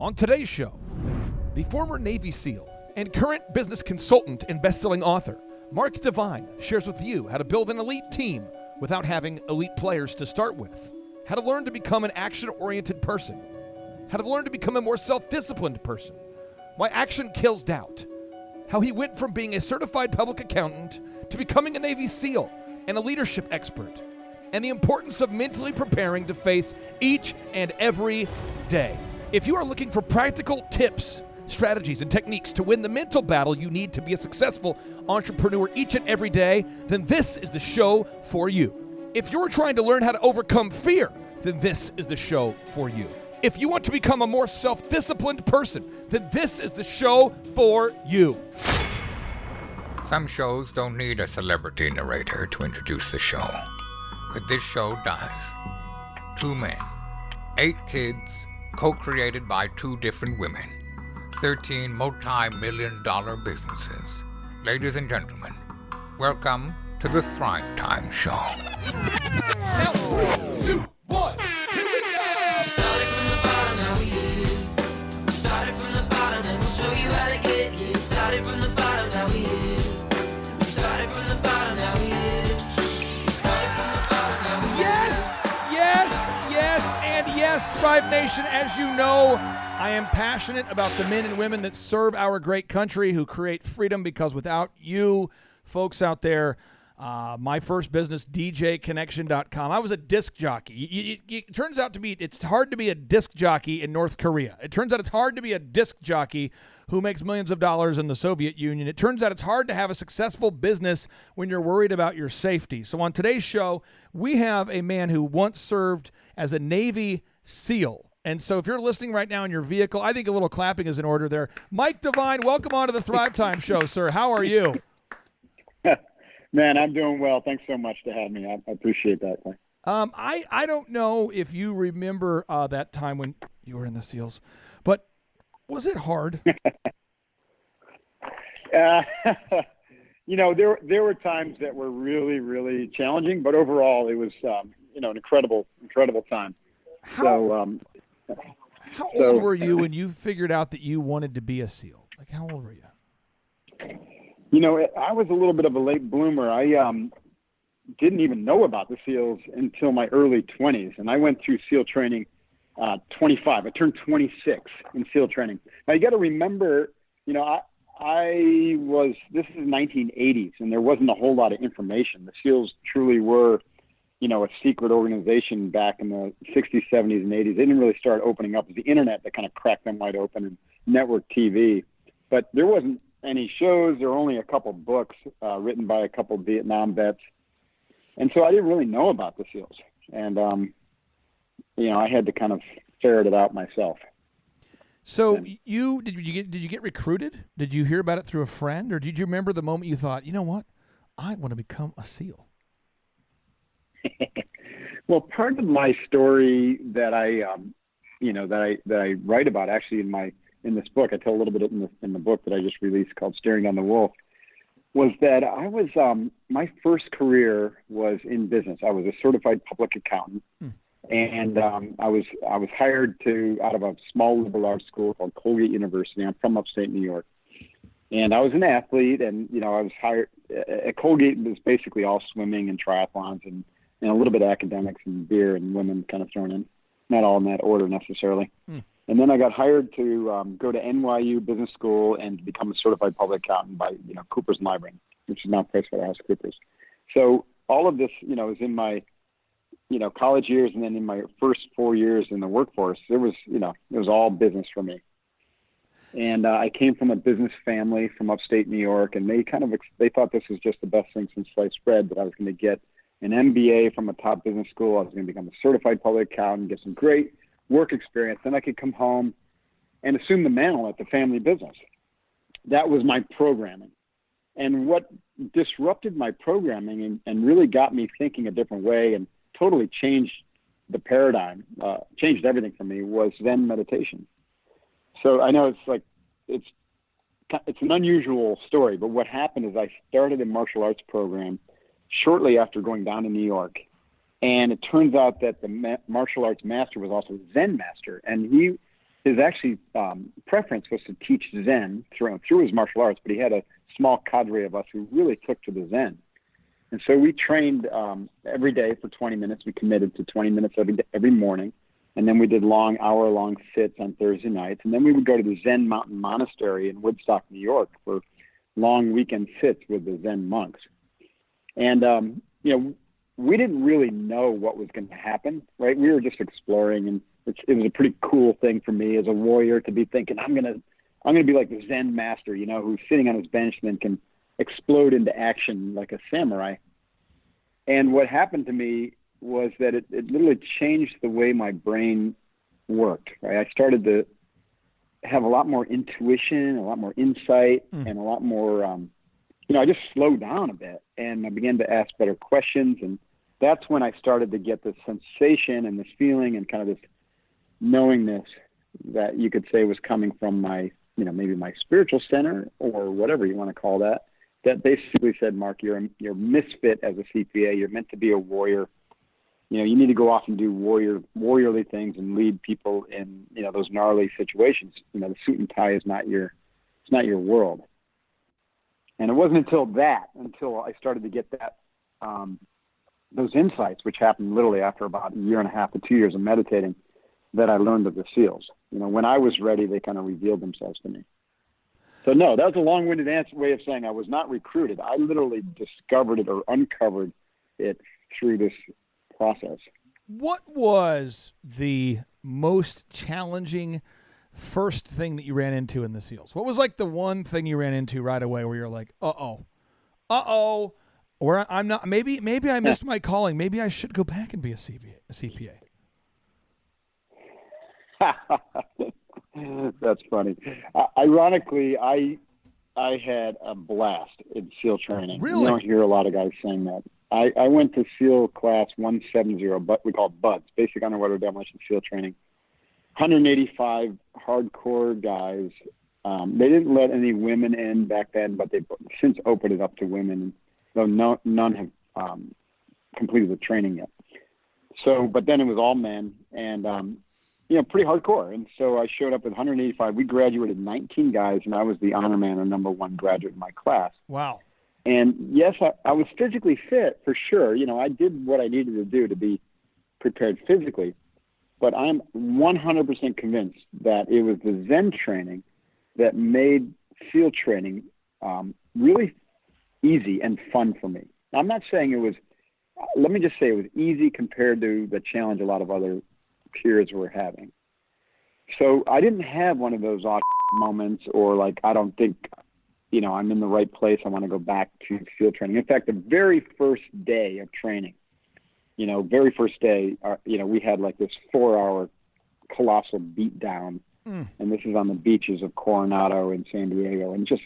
On today's show, the former Navy SEAL and current business consultant and best-selling author, Mark Divine, shares with you how to build an elite team without having elite players to start with, how to learn to become an action-oriented person, how to learn to become a more self-disciplined person, why action kills doubt, how he went from being a certified public accountant to becoming a Navy SEAL and a leadership expert, and the importance of mentally preparing to face each and every day. If you are looking for practical tips, strategies, and techniques to win the mental battle you need to be a successful entrepreneur each and every day, then this is the show for you. If you're trying to learn how to overcome fear, then this is the show for you. If you want to become a more self-disciplined person, then this is the show for you. Some shows don't need a celebrity narrator to introduce the show, but this show does. 2 men, 8 kids, co-created by 2 different women, 13 multi-million-dollar businesses. Ladies and gentlemen, welcome to the Thrive Time Show. Now, 3, 2, 1, here we go! Started from the bottom, now we here. Started from the bottom, and we'll show you how to get here. Started from the bottom, now we here. Started from the bottom, now we here. Started from the bottom, now we here. Yes, and yes, Thrive Nation. As you know, I am passionate about the men and women that serve our great country, who create freedom, because without you folks out there, my first business, DJConnection.com. I was a disc jockey. It turns out to be, it's hard to be a disc jockey in North Korea. It turns out it's hard to be a disc jockey who makes millions of dollars in the Soviet Union. It turns out it's hard to have a successful business when you're worried about your safety. So on today's show, we have a man who once served as a Navy SEAL. And so if you're listening right now in your vehicle, I think a little clapping is in order there. Mike Divine, welcome on to the Thrive Time Show, sir. How are you? Man, I'm doing well. Thanks so much to have me. I appreciate that. I don't know if you remember that time when you were in the SEALs, but was it hard? There were times that were really, really challenging, but overall it was, an incredible time. How old were you when you figured out that you wanted to be a SEAL? Like, how old were you? I was a little bit of a late bloomer. I didn't even know about the SEALs until my early 20s, and I went through SEAL training 25. I turned 26 in SEAL training. Now, you got to remember, this is 1980s, and there wasn't a whole lot of information. The SEALs truly were, a secret organization back in the 60s, 70s, and 80s. They didn't really start opening up. It was the internet that kind of cracked them wide open, and network TV. But there wasn't any shows. There were only a couple books written by a couple Vietnam vets. And so I didn't really know about the SEALs. And, I had to kind of ferret it out myself. So did you get recruited? Did you hear about it through a friend? Or did you remember the moment you thought, you know what, I want to become a SEAL? Well, part of my story that I write about actually in this book, I tell a little bit in the book that I just released called Staring Down the Wolf, was that I was, my first career was in business. I was a certified public accountant, and I was hired out of a small liberal arts school called Colgate University. I'm from upstate New York. And I was an athlete, and, I was hired at Colgate. It was basically all swimming and triathlons and a little bit of academics and beer and women kind of thrown in, not all in that order necessarily. And then I got hired to go to NYU Business School and become a certified public accountant by, Cooper's Lybrand, which is now PricewaterhouseCoopers. So all of this, is in my, college years, and then in my first 4 years in the workforce, it was all business for me. And I came from a business family from upstate New York, and they thought this was just the best thing since sliced bread, that I was going to get an MBA from a top business school. I was going to become a certified public accountant, get some great work experience. Then I could come home and assume the mantle at the family business. That was my programming. And what disrupted my programming and really got me thinking a different way and totally changed the paradigm, changed everything for me, was Zen meditation. So I know it's an unusual story, but what happened is I started a martial arts program shortly after going down to New York. And it turns out that the martial arts master was also a Zen master. And he his actually preference was to teach Zen through his martial arts, but he had a small cadre of us who really took to the Zen. And so we trained every day for 20 minutes. We committed to 20 minutes every morning. And then we did long, hour-long sits on Thursday nights. And then we would go to the Zen Mountain Monastery in Woodstock, New York for long weekend sits with the Zen monks. And, we didn't really know what was going to happen, right? We were just exploring, and it was a pretty cool thing for me as a warrior to be thinking, I'm gonna be like the Zen master, who's sitting on his bench and then can explode into action like a samurai. And what happened to me was that it literally changed the way my brain worked, right? I started to have a lot more intuition, a lot more insight, and a lot more, I just slowed down a bit, and I began to ask better questions. And that's when I started to get this sensation and this feeling and kind of this knowingness that you could say was coming from my, maybe my spiritual center or whatever you want to call that basically said, Mark, you're a misfit as a CPA. You're meant to be a warrior. You need to go off and do warriorly things and lead people in, those gnarly situations. The suit and tie is not your world. And it wasn't until I started to get that, those insights, which happened literally after about a year and a half to 2 years of meditating, that I learned of the SEALs. When I was ready, they kind of revealed themselves to me. So no, that was a long-winded way of saying I was not recruited. I literally discovered it or uncovered it through this process. What was the most challenging first thing that you ran into in the SEALs? What was like the one thing you ran into right away where you're like, uh-oh, or I'm not, maybe I missed my calling. Maybe I should go back and be a CPA. That's funny. Ironically, I had a blast in SEAL training. Really? You don't hear a lot of guys saying that. I went to SEAL class 170, but we call it BUDS, Basic Underwater Demolition SEAL Training. 185 hardcore guys. They didn't let any women in back then, but they've since opened it up to women, though none have completed the training yet. So, but then it was all men, and pretty hardcore. And so I showed up with 185. We graduated 19 guys, and I was the honor man or number one graduate in my class. Wow. And yes, I was physically fit for sure. I did what I needed to do to be prepared physically, but I'm 100% convinced that it was the Zen training that made SEAL training really easy and fun for me. I'm not saying it was, let me just say it was easy compared to the challenge a lot of other peers were having. So I didn't have one of those moments or like, I don't think, I'm in the right place. I want to go back to SEAL training. In fact, the very first day of training, we had like this 4-hour colossal beat down. And this is on the beaches of Coronado and San Diego, and just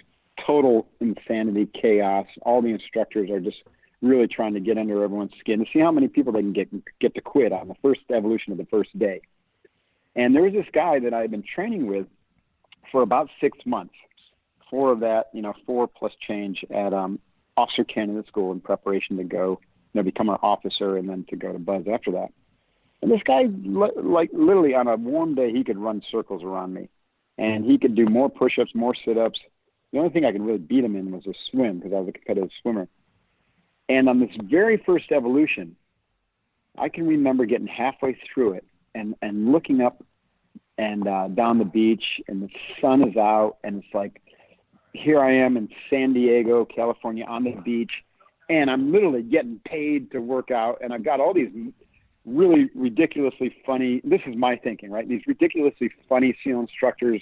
total insanity, chaos. All the instructors are just really trying to get under everyone's skin to see how many people they can get to quit on the first evolution of the first day. And there was this guy that I had been training with for about 6 months. 4 of that, 4 plus change at officer candidate school in preparation to go, become an officer and then to go to BUDS after that. And this guy, like literally on a warm day, he could run circles around me, and he could do more push-ups, more sit-ups. The only thing I could really beat him in was a swim because I was a competitive swimmer. And on this very first evolution, I can remember getting halfway through it and looking up and down the beach, and the sun is out, and it's like, here I am in San Diego, California, on the beach, and I'm literally getting paid to work out, and I've got all these really ridiculously funny, this is my thinking, right? These ridiculously funny SEAL instructors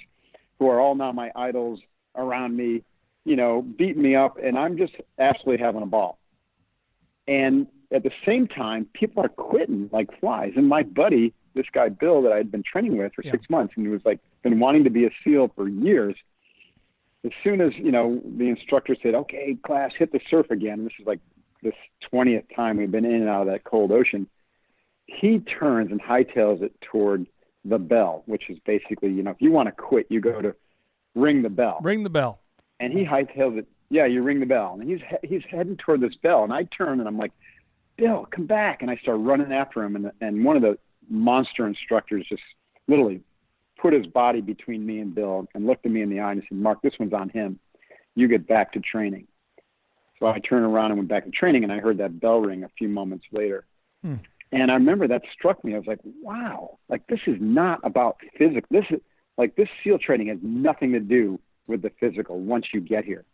who are all now my idols around me, beating me up, and I'm just absolutely having a ball. And at the same time, people are quitting like flies. And my buddy, this guy Bill that I had been training with for 6 months, and he was like been wanting to be a SEAL for years, as soon as, the instructor said, okay, class, hit the surf again, and this is like this 20th time we've been in and out of that cold ocean, he turns and hightails it toward the bell, which is basically, if you want to quit, you go to ring the bell. Ring the bell. And he hightails it. Yeah, you ring the bell. And he's heading toward this bell. And I turn and I'm like, Bill, come back. And I start running after him. And one of the monster instructors just literally put his body between me and Bill and looked at me in the eye and said, Mark, this one's on him. You get back to training. So I turned around and went back to training, and I heard that bell ring a few moments later. And I remember that struck me. I was like, wow, like this is not about physical. This SEAL training has nothing to do with the physical once you get here.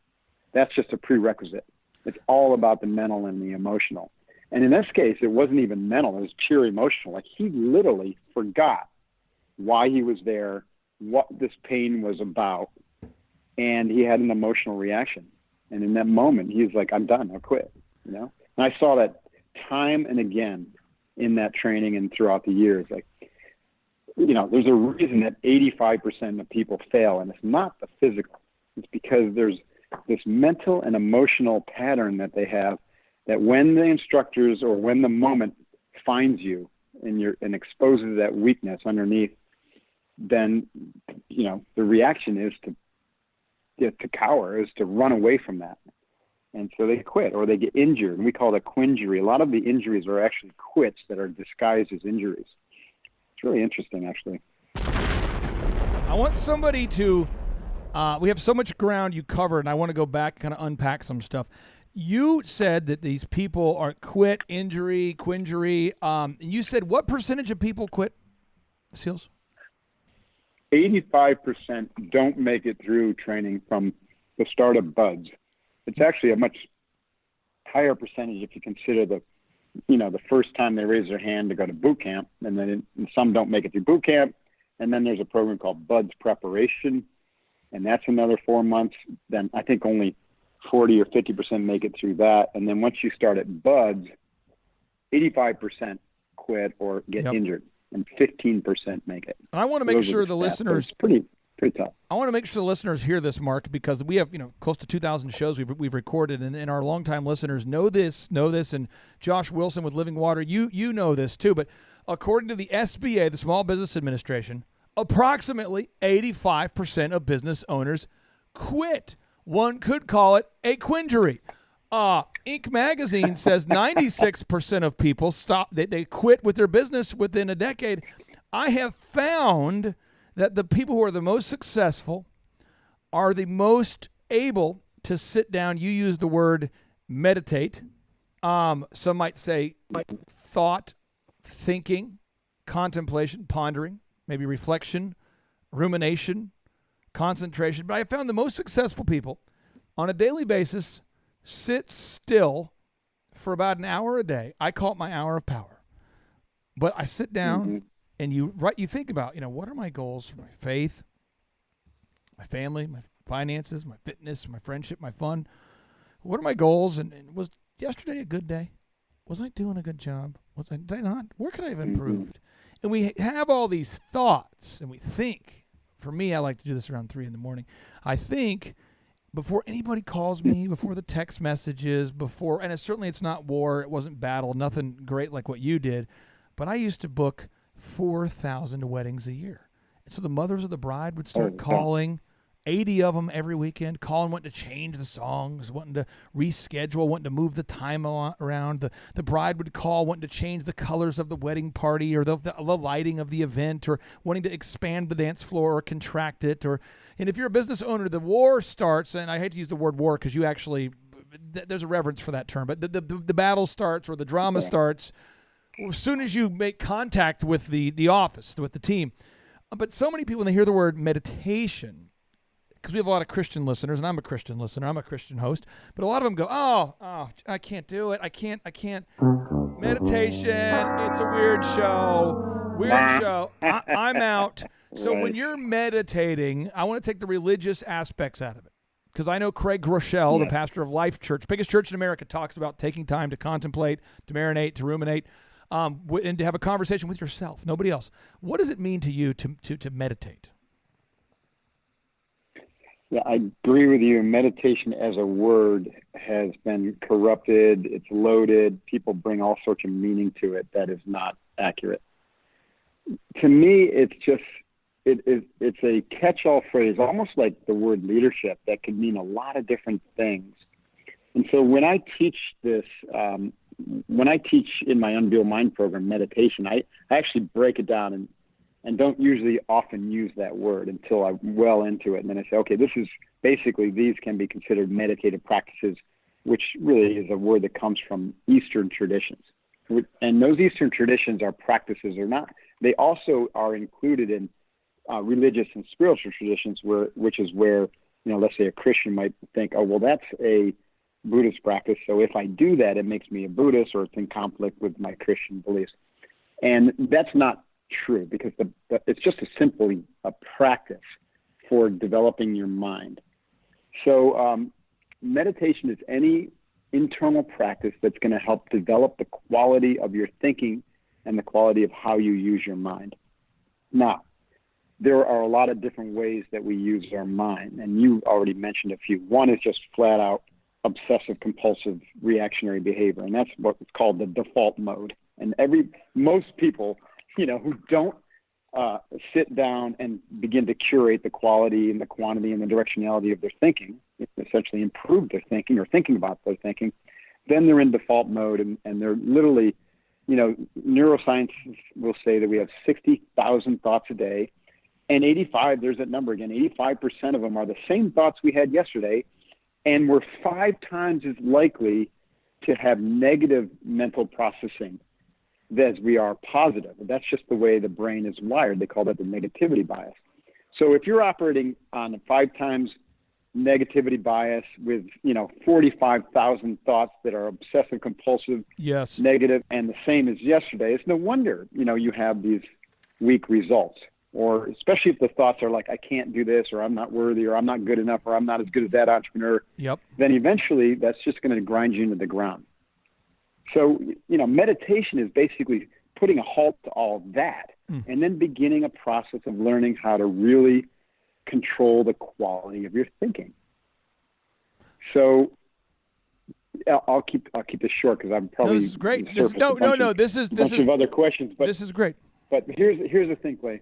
That's just a prerequisite. It's all about the mental and the emotional. And in this case, it wasn't even mental. It was pure emotional. Like he literally forgot why he was there, what this pain was about, and he had an emotional reaction. And in that moment, he was like, I'm done. I'll quit, you know? And I saw that time and again in that training and throughout the years. Like, you know, there's a reason that 85% of people fail, and it's not the physical. It's because there's this mental and emotional pattern that they have that when the instructors or when the moment finds you and exposes that weakness underneath, then, you know, the reaction is to cower, is to run away from that. And so they quit or they get injured, and we call it a quinjury. A lot of the injuries are actually quits that are disguised as injuries. It's really interesting, actually. I want somebody to we have so much ground you covered, and I want to go back and kind of unpack some stuff. You said that these people are quit, injury, quinjury. You said what percentage of people quit SEALs? 85% don't make it through training from the start of BUD/S. It's actually a much higher percentage if you consider the first time they raise their hand to go to boot camp, and then some don't make it through boot camp, and then there's a program called BUD/S preparation, and that's another 4 months. Then I think only 40 or 50% make it through that, and then once you start at BUD/S, 85% quit or get injured, and 15% make it. I want to make sure the listeners pretty tough. I want to make sure the listeners hear this, Mark, because we have close to 2,000 shows we've recorded, and our longtime listeners know this, and Josh Wilson with Living Water, you know this too. But according to the SBA, the Small Business Administration, approximately 85% of business owners quit. One could call it a quinjury. Inc. magazine says 96% of people they quit with their business within a decade. I have found that the people who are the most successful are the most able to sit down. You use the word meditate. Some might say thought, thinking, contemplation, pondering, maybe reflection, rumination, concentration. But I found the most successful people on a daily basis sit still for about an hour a day. I call it my hour of power. But I sit down and you think about, what are my goals for my faith, my family, my finances, my fitness, my friendship, my fun? What are my goals? And was yesterday a good day? Was I doing a good job? Did I not? Where could I have improved? And we have all these thoughts and we think. For me, I like to do this around 3 a.m. I think before anybody calls me, before the text messages, and it's not war, it wasn't battle, nothing great like what you did, but I used to book 4,000 weddings a year. And so the mothers of the bride would start calling, 80 of them every weekend, calling, wanting to change the songs, wanting to reschedule, wanting to move the time around. The bride would call, wanting to change the colors of the wedding party or the lighting of the event, or wanting to expand the dance floor or contract it. And if you're a business owner, the war starts, and I hate to use the word war because you actually, there's a reverence for that term, but the battle starts or the drama starts as soon as you make contact with the office, with the team. But so many people, when they hear the word meditation, because we have a lot of Christian listeners, and I'm a Christian listener, I'm a Christian host, but a lot of them go, oh, I can't do it. I can't. Meditation, it's a weird show. I'm out. So when you're meditating, I want to take the religious aspects out of it. Because I know Craig Groeschel, the pastor of Life Church, biggest church in America, talks about taking time to contemplate, to marinate, to ruminate, and to have a conversation with yourself, nobody else. What does it mean to you to meditate? Yeah, I agree with you. Meditation as a word has been corrupted. It's loaded. People bring all sorts of meaning to it that is not accurate. To me, it's just, it's a catch-all phrase, almost like the word leadership, that could mean a lot of different things. And so when I teach this, when I teach in my Unveiled Mind program meditation, I actually break it down and don't usually often use that word until I'm well into it. And then I say, okay, this is basically, these can be considered meditative practices, which really is a word that comes from Eastern traditions. And those Eastern traditions are practices or not. They also are included in religious and spiritual traditions, which is where, let's say a Christian might think, oh, well, that's a Buddhist practice. So if I do that, it makes me a Buddhist, or it's in conflict with my Christian beliefs. And that's not true, because it's just simply a practice for developing your mind. So meditation is any internal practice that's going to help develop the quality of your thinking and the quality of how you use your mind. Now, there are a lot of different ways that we use our mind, and you already mentioned a few. One is just flat out obsessive compulsive reactionary behavior, and that's what's called the default mode. And most people, who don't sit down and begin to curate the quality and the quantity and the directionality of their thinking, essentially improve their thinking or thinking about their thinking, then they're in default mode, and they're literally, neuroscience will say that we have 60,000 thoughts a day, and there's that number again, 85% of them are the same thoughts we had yesterday, and we're 5 times as likely to have negative mental processing as we are positive. And that's just the way the brain is wired. They call that the negativity bias. So if you're operating on a 5 times negativity bias with, 45,000 thoughts that are obsessive compulsive, yes, negative, and the same as yesterday, it's no wonder, you have these weak results. Or especially if the thoughts are like, I can't do this, or I'm not worthy, or I'm not good enough, or I'm not as good as that entrepreneur, yep, then eventually that's just going to grind you into the ground. So, meditation is basically putting a halt to all of that, and then beginning a process of learning how to really control the quality of your thinking. So I'll keep this short, because I'm probably this is great. This is bunch of other questions. But this is great. But here's the thing, Clay.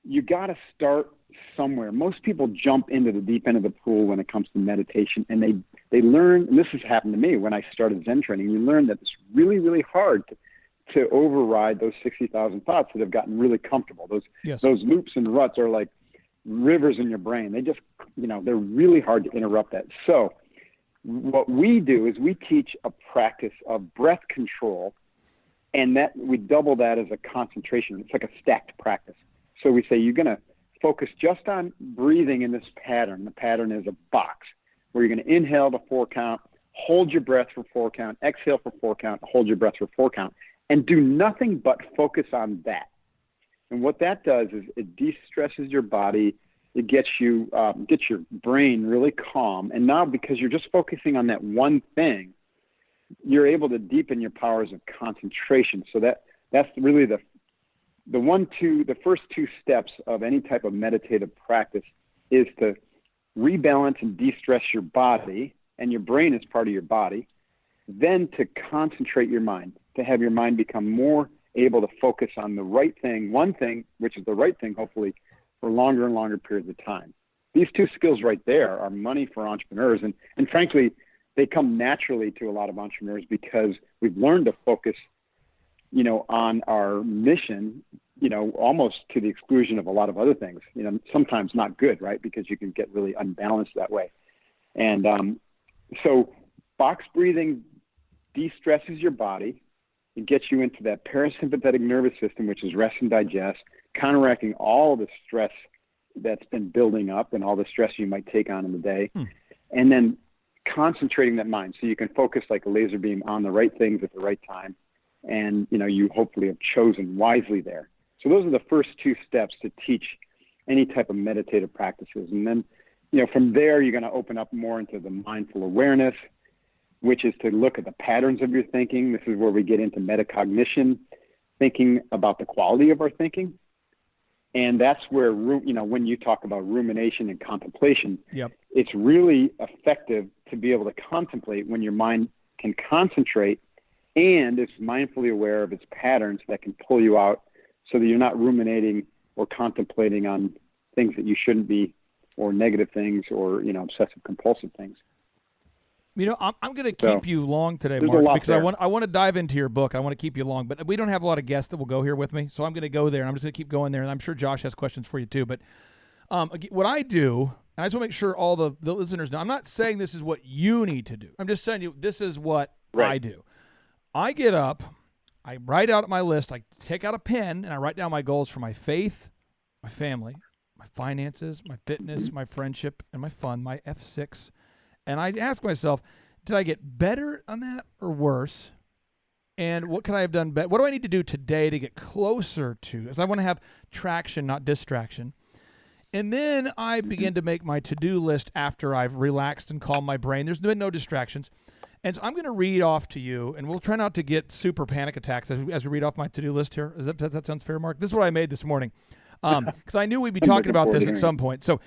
You got to start somewhere. Most people jump into the deep end of the pool when it comes to meditation, and they learn, and this has happened to me when I started Zen training, you learn that it's really, really hard to override those 60,000 thoughts that have gotten really comfortable. Those loops and ruts are like rivers in your brain. They just, they're really hard to interrupt that. So what we do is we teach a practice of breath control, and that we double that as a concentration. It's like a stacked practice. So we say you're going to focus just on breathing in this pattern. The pattern is a box where you're going to inhale to 4 count, hold your breath for 4 count, exhale for 4 count, hold your breath for 4 count, and do nothing but focus on that. And what that does is it de-stresses your body. It gets your brain really calm. And now, because you're just focusing on that one thing, you're able to deepen your powers of concentration. So that's really the first 2 steps of any type of meditative practice is to rebalance and de-stress your body, and your brain is part of your body, then to concentrate your mind, to have your mind become more able to focus on the right thing, one thing, which is the right thing, hopefully, for longer and longer periods of time. These 2 skills right there are money for entrepreneurs, and frankly, they come naturally to a lot of entrepreneurs because we've learned to focus on our mission, almost to the exclusion of a lot of other things, sometimes not good, right? Because you can get really unbalanced that way. And so box breathing de-stresses your body. It gets you into that parasympathetic nervous system, which is rest and digest, counteracting all the stress that's been building up and all the stress you might take on in the day. And then concentrating that mind so you can focus like a laser beam on the right things at the right time. And, you hopefully have chosen wisely there. So those are the first 2 steps to teach any type of meditative practices. And then, from there, you're going to open up more into the mindful awareness, which is to look at the patterns of your thinking. This is where we get into metacognition, thinking about the quality of our thinking. And that's where, when you talk about rumination and contemplation, yep, it's really effective to be able to contemplate when your mind can concentrate and is mindfully aware of its patterns that can pull you out so that you're not ruminating or contemplating on things that you shouldn't be, or negative things, or, obsessive compulsive things. I'm going to keep you long today, there's a Mark, lot because there. I want to dive into your book. I want to keep you long, but we don't have a lot of guests that will go here with me, so I'm going to go there, and I'm just going to keep going there, and I'm sure Josh has questions for you too. But what I do, and I just want to make sure all the listeners know, I'm not saying this is what you need to do. I'm just saying this is what I do. I get up, I write out my list, I take out a pen, and I write down my goals for my faith, my family, my finances, my fitness, my friendship, and my fun, my F6. And I ask myself, did I get better on that or worse? And what can I have done better? What do I need to do today to get closer to? Because I want to have traction, not distraction. And then I begin to make my to-do list after I've relaxed and calmed my brain. There's been no distractions. And so I'm going to read off to you, and we'll try not to get super panic attacks as we read off my to-do list here. Does that sounds fair, Mark? This is what I made this morning because I knew we'd be talking about this at some point. So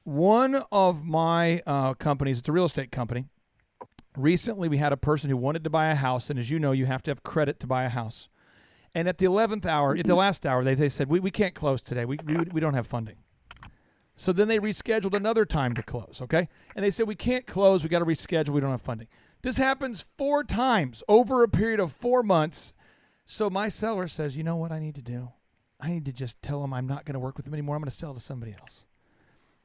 one of my companies, it's a real estate company. Recently, we had a person who wanted to buy a house, and as you know, you have to have credit to buy a house. And at the 11th hour, at the last hour, they said, we can't close today. We don't have funding. So then they rescheduled another time to close, okay? And they said, we can't close. We got to reschedule. We don't have funding. This happens 4 times over a period of 4 months. So my seller says, you know what I need to do? I need to just tell them I'm not going to work with them anymore. I'm going to sell to somebody else.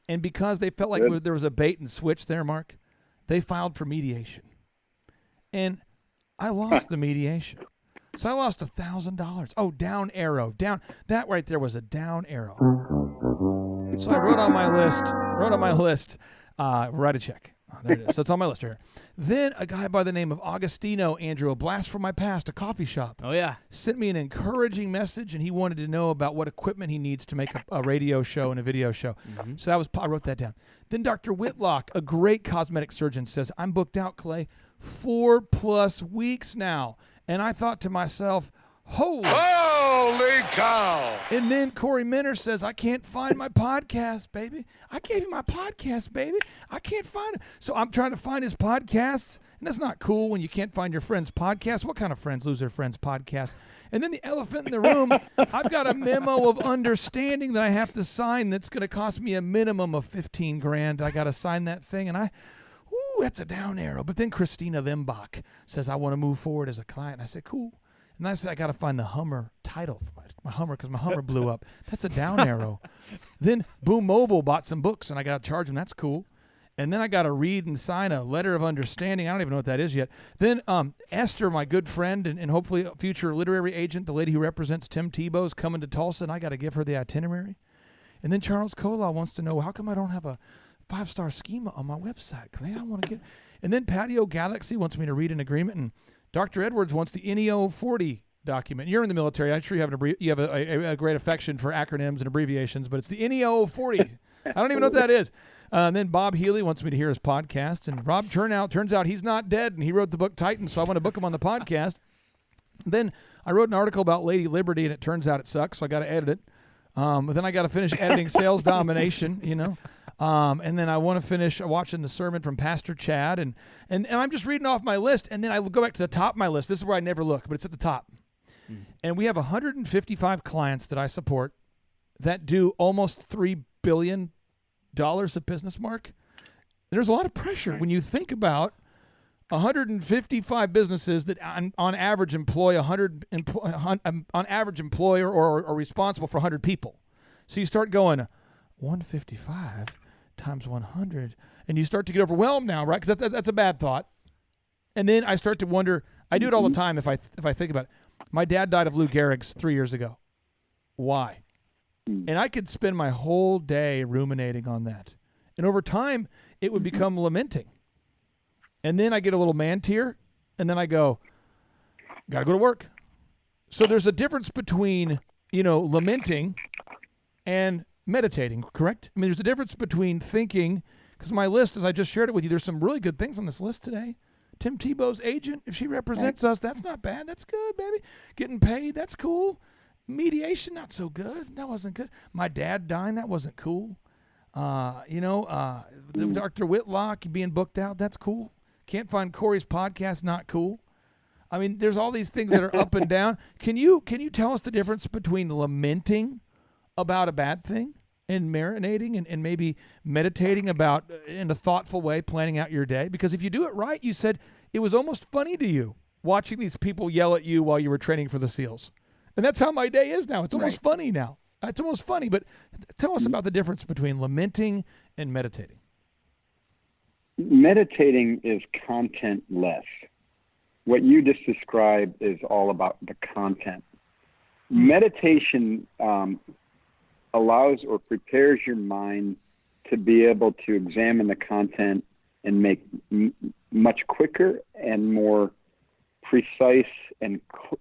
And because they felt like there was a bait and switch there, Mark, they filed for mediation. And I lost the mediation. So I lost $1,000. Oh, down arrow. Down. That right there was a down arrow. So I wrote on my list, write a check. Oh, there it is. So it's on my list here. Then a guy by the name of Augustino, Andrew, a blast from my past, a coffee shop. Oh, yeah. Sent me an encouraging message, and he wanted to know about what equipment he needs to make a radio show and a video show. Mm-hmm. So I wrote that down. Then Dr. Whitlock, a great cosmetic surgeon, says, I'm booked out, Clay, 4+ weeks now. And I thought to myself, holy cow. And then Corey Minner says, I can't find my podcast, baby. I gave you my podcast, baby. I can't find it. So I'm trying to find his podcasts. And that's not cool when you can't find your friend's podcast. What kind of friends lose their friend's podcast? And then the elephant in the room, I've got a memo of understanding that I have to sign that's going to cost me a minimum of $15,000. I got to sign that thing. And that's a down arrow. But then Christina Vimbach says, I want to move forward as a client. I said, cool. And I said, I got to find the Hummer title for my Hummer because my Hummer blew up. That's a down arrow. Then Boom Mobile bought some books, and I got to charge them. That's cool. And then I got to read and sign a letter of understanding. I don't even know what that is yet. Then Esther, my good friend and hopefully a future literary agent, the lady who represents Tim Tebow, is coming to Tulsa, and I got to give her the itinerary. And then Charles Kola wants to know, how come I don't have a 5-star schema on my website? Clay, I want to get. And then Patio Galaxy wants me to read an agreement, and Dr. Edwards wants the NEO 40 document. You're in the military. I'm sure you have a great affection for acronyms and abbreviations, but it's the NEO 40. I don't even know what that is. And then Bob Healy wants me to hear his podcast, and Rob turns out he's not dead, and he wrote the book Titan, so I want to book him on the podcast. Then I wrote an article about Lady Liberty, and it turns out it sucks, so I got to edit it. But then I got to finish editing Sales Domination, and then I want to finish watching the sermon from Pastor Chad, and I'm just reading off my list, and then I will go back to the top of my list. This is where I never look, but it's at the top. And we have 155 clients that I support that do almost $3 billion of business, Mark. And there's a lot of pressure when you think about 155 businesses that on average employ on average employ or are responsible for 100 people. So you start going 155 times 100, and you start to get overwhelmed now, right? Because that's a bad thought. And then I start to wonder. I do it all the time if I think about it. My dad died of Lou Gehrig's 3 years ago. Why? And I could spend my whole day ruminating on that. And over time, it would become lamenting. And then I get a little man tear, and then I go, got to go to work. So there's a difference between, lamenting and meditating, correct? I mean, there's a difference between thinking, because my list, as I just shared it with you, there's some really good things on this list today. Tim Tebow's agent, if she represents us, that's not bad. That's good, baby. Getting paid, that's cool. Mediation, not so good. That wasn't good. My dad dying, that wasn't cool. Dr. Whitlock being booked out, that's cool. Can't find Corey's podcast, not cool. I mean, there's all these things that are up and down. Can you tell us the difference between lamenting about a bad thing and marinating and maybe meditating about in a thoughtful way, planning out your day? Because if you do it right, you said it was almost funny to you watching these people yell at you while you were training for the SEALs. And that's how my day is now. It's almost funny now. It's almost funny. But tell us about the difference between lamenting and meditating. Meditating is content-less. What you just described is all about the content. Meditation allows or prepares your mind to be able to examine the content and make much quicker and more precise and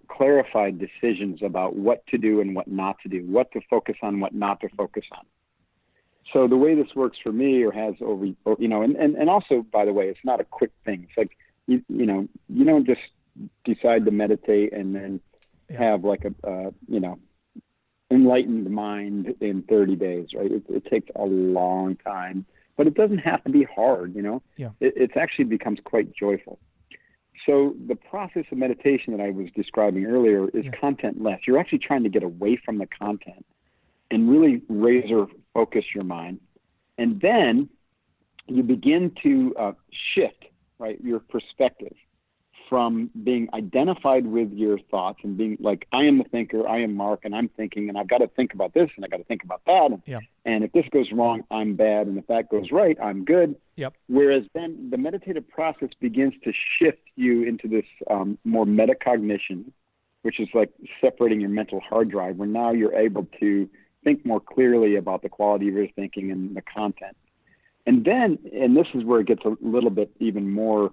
clarified decisions about what to do and what not to do, what to focus on, what not to focus on. So the way this works for me, or has over, and also, by the way, it's not a quick thing. It's like, you don't just decide to meditate and then have like a enlightened mind in 30 days, right? It takes a long time, but it doesn't have to be hard, It actually becomes quite joyful. So the process of meditation that I was describing earlier is content-less. You're actually trying to get away from the content and really razor focus your mind. And then you begin to shift, right, your perspective from being identified with your thoughts and being like, I am the thinker, I am Mark, and I'm thinking, and I've got to think about this, and I've got to think about that. And if this goes wrong, I'm bad. And if that goes right, I'm good. Whereas then the meditative process begins to shift you into this more metacognition, which is like separating your mental hard drive, where now you're able to think more clearly about the quality of your thinking and the content. And then, and this is where it gets a little bit even more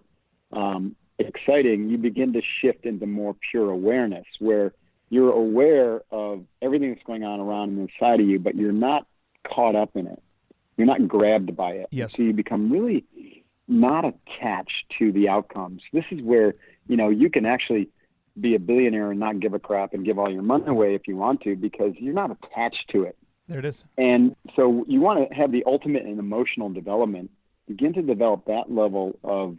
exciting, you begin to shift into more pure awareness, where you're aware of everything that's going on around and inside of you, but you're not caught up in it. You're not grabbed by it. So you become really not attached to the outcomes. This is where, you can actually be a billionaire and not give a crap and give all your money away if you want to, because you're not attached to it. There it is. And so you want to have the ultimate in emotional development, begin to develop that level of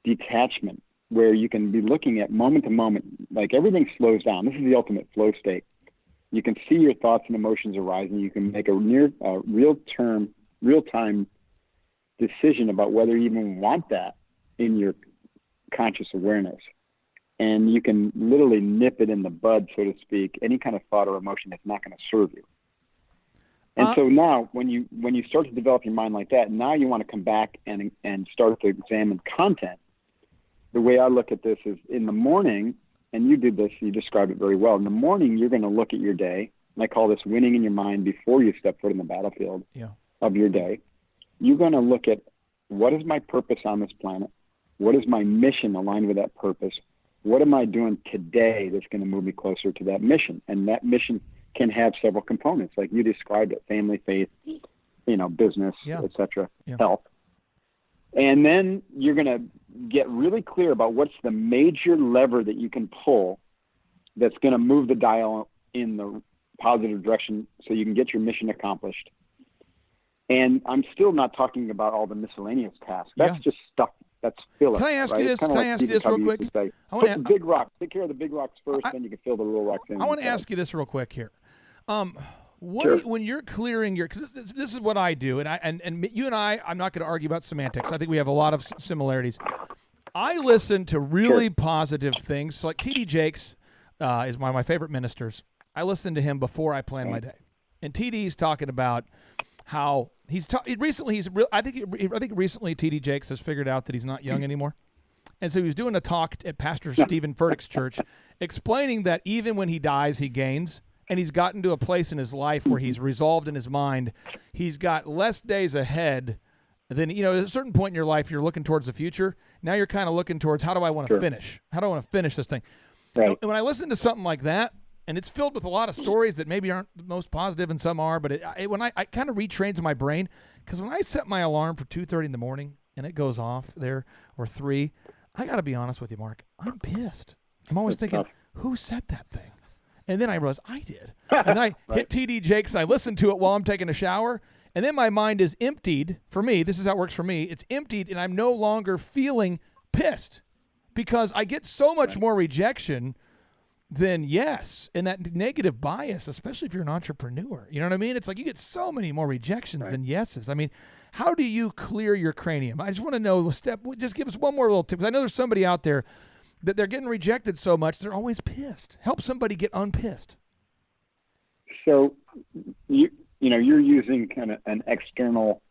detachment, where you can be looking at moment to moment, like everything slows down. This is the ultimate flow state. You can see your thoughts and emotions arising. You can make a real-time decision about whether you even want that in your conscious awareness. And you can literally nip it in the bud, so to speak, any kind of thought or emotion that's not going to serve you. And so now when you start to develop your mind like that, now you want to come back and start to examine content. The way I look at this is in the morning, and you did this, you described it very well. In the morning, you're going to look at your day, and I call this winning in your mind before you step foot in the battlefield of your day. You're going to look at, what is my purpose on this planet? What is my mission aligned with that purpose? What am I doing today that's going to move me closer to that mission? And that mission can have several components, like you described it: family, faith, business, etc., health. And then you're going to get really clear about what's the major lever that you can pull that's going to move the dial in the positive direction so you can get your mission accomplished. And I'm still not talking about all the miscellaneous tasks. That's just stuff. That's filler. Can I ask right? you this? Can I ask you this real quick? Put the big rocks. Take care of the big rocks first, then you can fill the little rocks in. I want to ask you this real quick here. When you're clearing your, because this is what I do, and you and I'm not going to argue about semantics. I think we have a lot of similarities. I listen to really positive things. So like T.D. Jakes is one of my favorite ministers. I listen to him before I plan my day, and T.D.'s talking about how recently T.D. Jakes has figured out that he's not young anymore. And so he was doing a talk at Pastor Stephen Furtick's church, explaining that even when he dies, he gains. And he's gotten to a place in his life where he's resolved in his mind. He's got less days ahead than, at a certain point in your life, you're looking towards the future. Now you're kind of looking towards, how do I want to finish? How do I want to finish this thing? Right. And when I listen to something like that, and it's filled with a lot of stories that maybe aren't the most positive and some are, but when I kind of retrains my brain, because when I set my alarm for 2:30 in the morning and it goes off there, or 3, I got to be honest with you, Mark, I'm pissed. I'm always thinking, who set that thing? And then I realized I did. And then I hit T.D. Jakes and I listen to it while I'm taking a shower. And then my mind is emptied. For me, this is how it works for me. It's emptied and I'm no longer feeling pissed because I get so much more rejection then yes. And that negative bias, especially if you're an entrepreneur, you know what I mean? It's like you get so many more rejections than yeses. I mean, how do you clear your cranium? I just want to know, just give us one more little tip. 'Cause I know there's somebody out there that they're getting rejected so much, they're always pissed. Help somebody get unpissed. So you're using kind of an external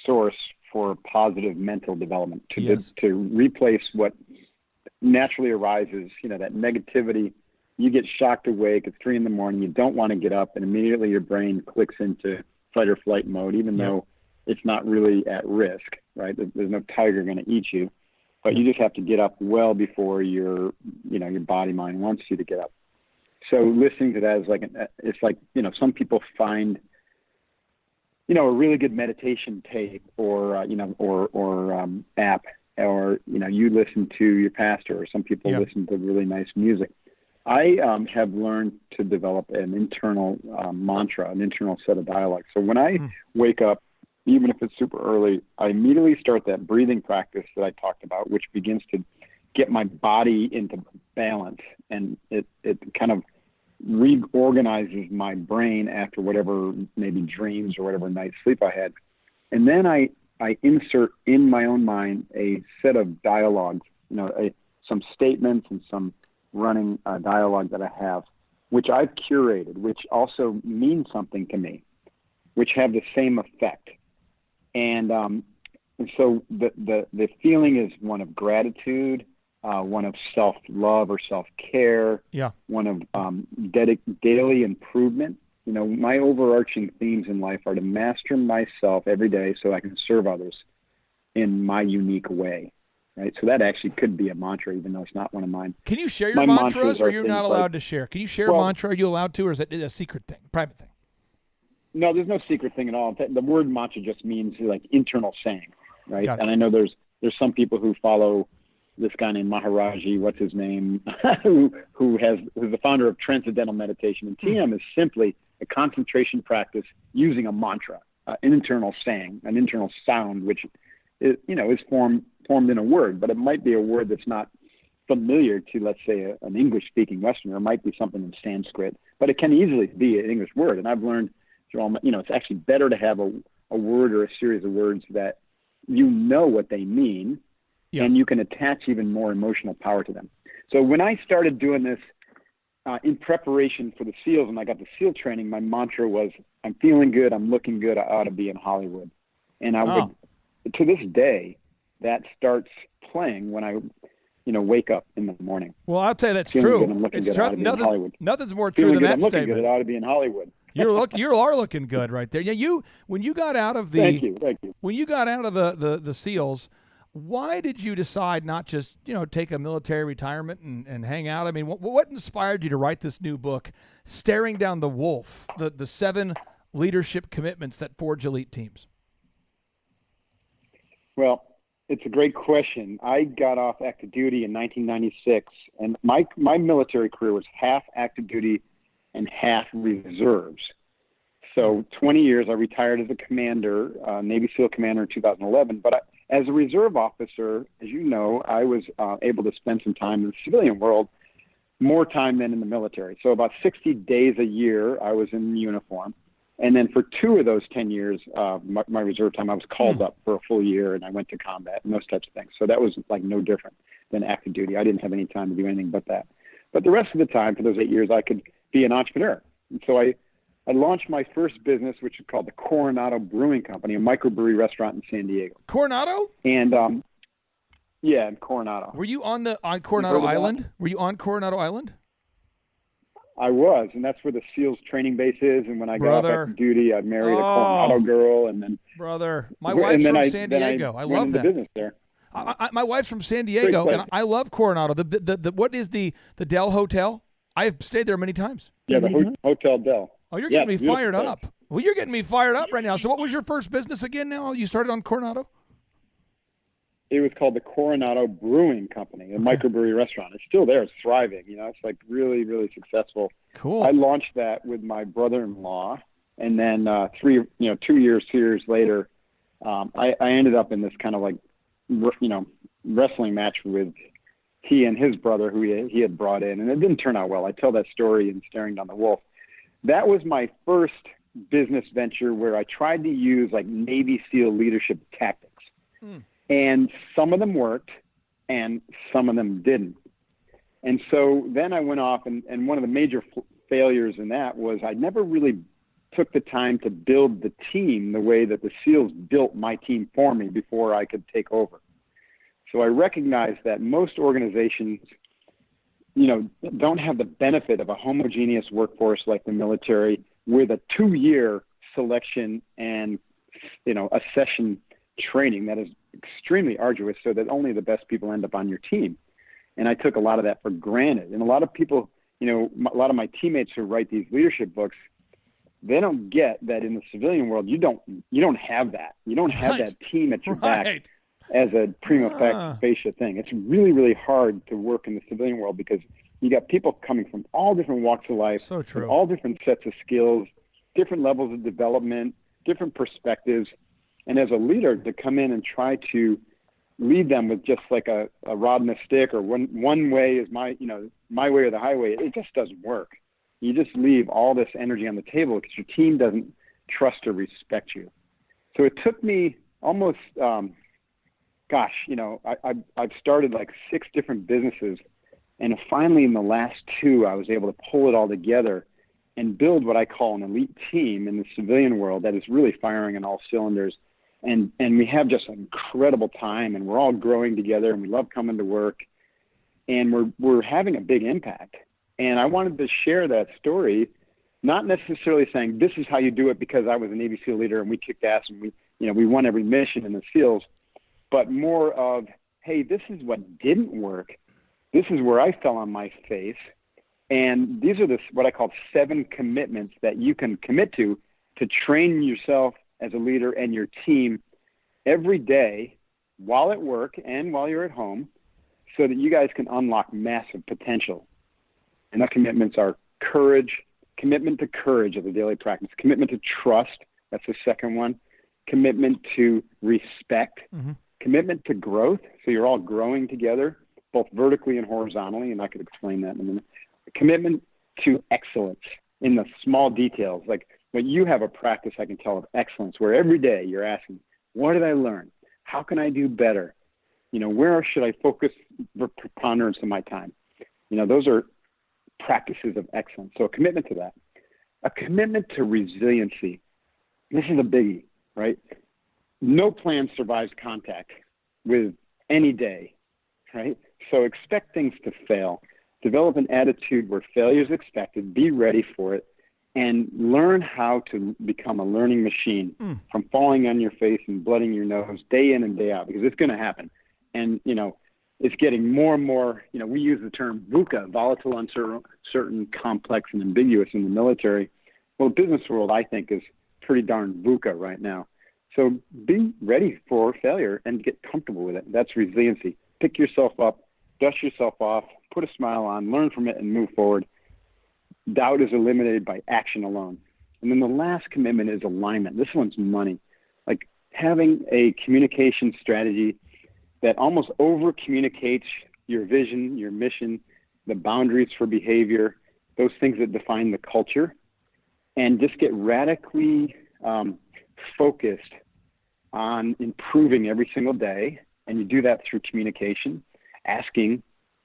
source for positive mental development to replace what naturally arises, that negativity. You get shocked awake at 3 a.m. You don't want to get up, and immediately your brain clicks into fight or flight mode, even though it's not really at risk, right? There's no tiger going to eat you, but you just have to get up well before your body mind wants you to get up. So listening to that is some people find, a really good meditation tape or app, or, you listen to your pastor, or some people listen to really nice music. I have learned to develop an internal mantra, an internal set of dialogue. So when I wake up, even if it's super early, I immediately start that breathing practice that I talked about, which begins to get my body into balance, and it kind of reorganizes my brain after whatever maybe dreams or whatever night's sleep I had. And then I insert in my own mind a set of dialogues, some statements and some running dialogue that I have, which I've curated, which also mean something to me, which have the same effect. And so the feeling is one of gratitude, one of self-love or self-care, one of daily improvement. My overarching themes in life are to master myself every day so I can serve others in my unique way, right? So that actually could be a mantra, even though it's not one of mine. Can you share your mantras, or are you not allowed to share? Can you share a mantra? Are you allowed to, or is it a secret thing, private thing? No, there's no secret thing at all. The word mantra just means like internal saying, right? And I know there's some people who follow this guy named Maharaji, what's his name, who's the founder of Transcendental Meditation. And TM is simply a concentration practice using a mantra, an internal saying, an internal sound, which is formed in a word, but it might be a word that's not familiar to, let's say, an English-speaking Westerner. It might be something in Sanskrit, but it can easily be an English word. And I've learned, it's actually better to have a word or a series of words that what they mean, and you can attach even more emotional power to them. So when I started doing this in preparation for the SEALs, and I got the SEAL training, my mantra was, I'm feeling good, I'm looking good, I ought to be in Hollywood. And I would, to this day, that starts playing when I, wake up in the morning. Well, I'll tell you that's feeling true. Good, I'm looking good, I ought to be in Hollywood. Nothing's more true than that statement. I'm looking good, I ought to be in Hollywood. You are looking good right there. Yeah, when you got out of the Thank you. When you got out of the SEALs, why did you decide not just take a military retirement and hang out? I mean, what inspired you to write this new book, Staring Down the Wolf, the 7 leadership commitments that forge elite teams? Well, it's a great question. I got off active duty in 1996, and my military career was half active duty and half reserves. So 20 years, I retired as a commander, Navy SEAL commander in 2011. But as a reserve officer, as you know, I was able to spend some time in the civilian world, more time than in the military. So about 60 days a year, I was in uniform. And then for 2 of those 10 years, my reserve time, I was called up for a full year, and I went to combat and those types of things. So that was like no different than active duty. I didn't have any time to do anything but that. But the rest of the time, for those 8 years, I could be an entrepreneur. And so I launched my first business, which is called the Coronado Brewing Company, a microbrewery restaurant in San Diego. Coronado? And in Coronado. Were you on Coronado Island? Were you on Coronado Island? I was, and that's where the SEALs training base is. And when I got off active duty, I married a Coronado girl, and then my wife's from San Diego. I love that. Business there. My wife's from San Diego, and I love Coronado. What is the Del Hotel? I've stayed there many times. Yeah, the Hotel Del. Oh, you're getting me fired up. Well, you're getting me fired up right now. So what was your first business again now? You started on Coronado? It was called the Coronado Brewing Company, a microbrewery restaurant. It's still there. It's thriving. It's like really, really successful. Cool. I launched that with my brother-in-law. And then 2 years later, I ended up in this kind of like, wrestling match with he and his brother who he had brought in, and it didn't turn out well. I tell that story in Staring Down the Wolf. That was my first business venture where I tried to use like Navy SEAL leadership tactics. And some of them worked and some of them didn't. And so then I went off, and one of the major failures in that was I never really took the time to build the team the way that the SEALs built my team for me before I could take over. So I recognized that most organizations, don't have the benefit of a homogeneous workforce like the military with a 2-year selection and, a session training that is extremely arduous so that only the best people end up on your team. And I took a lot of that for granted. And a lot of people, a lot of my teammates who write these leadership books, they don't get that in the civilian world, you don't have that. You don't have that team at your back as a prima facie thing. It's really, really hard to work in the civilian world because you got people coming from all different walks of life, so true, all different sets of skills, different levels of development, different perspectives. And as a leader, to come in and try to lead them with just like a rod and a stick, or one way is my way or the highway, it just doesn't work. You just leave all this energy on the table because your team doesn't trust or respect you. So it took me almost, I've started like 6 different businesses, and finally in the last 2, I was able to pull it all together and build what I call an elite team in the civilian world that is really firing on all cylinders. And we have just an incredible time, and we're all growing together, and we love coming to work, and we're having a big impact. And I wanted to share that story, not necessarily saying this is how you do it because I was a Navy SEAL leader and we kicked ass and we won every mission in the SEALs, but more of, hey, this is what didn't work. This is where I fell on my face. And these are what I call 7 commitments that you can commit to train yourself as a leader and your team every day while at work and while you're at home so that you guys can unlock massive potential. And the commitments are courage, commitment to courage as a daily practice, commitment to trust, that's the second one, commitment to respect, commitment to growth, so you're all growing together, both vertically and horizontally, and I could explain that in a minute. Commitment to excellence in the small details, like when you have a practice, I can tell, of excellence, where every day you're asking, what did I learn? How can I do better? Where should I focus the preponderance of my time? Those are practices of excellence. So a commitment to that. A commitment to resiliency. This is a biggie, right? No plan survives contact with any day, right? So expect things to fail. Develop an attitude where failure is expected. Be ready for it. And learn how to become a learning machine from falling on your face and blooding your nose day in and day out, because it's going to happen. And, it's getting more and more, we use the term VUCA, volatile, uncertain, complex, and ambiguous in the military. Well, the business world, I think, is pretty darn VUCA right now. So be ready for failure and get comfortable with it. That's resiliency. Pick yourself up, dust yourself off, put a smile on, learn from it, and move forward. Doubt is eliminated by action alone. And then the last commitment is alignment. This one's money. Like having a communication strategy that almost over communicates your vision, your mission, the boundaries for behavior, those things that define the culture, and just get radically focused on improving every single day. And you do that through communication, asking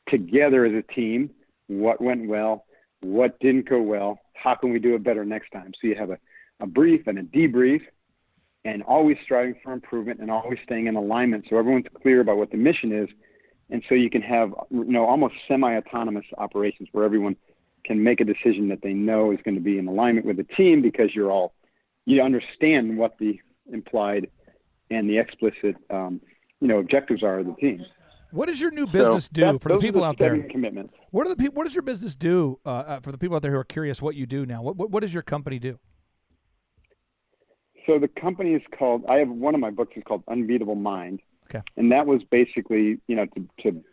together as a team what went well, what didn't go well, how can we do it better next time? So you have a brief and a debrief, and always striving for improvement and always staying in alignment so everyone's clear about what the mission is. And so you can have, almost semi-autonomous operations where everyone can make a decision that they know is going to be in alignment with the team because you understand what the implied and the explicit, objectives are of the team. What does your new business do for the people out there? Commitments. What does your business do for the people out there who are curious what you do now? What does your company do? So the company is called, I have one of my books is called Unbeatable Mind. Okay. And that was basically, to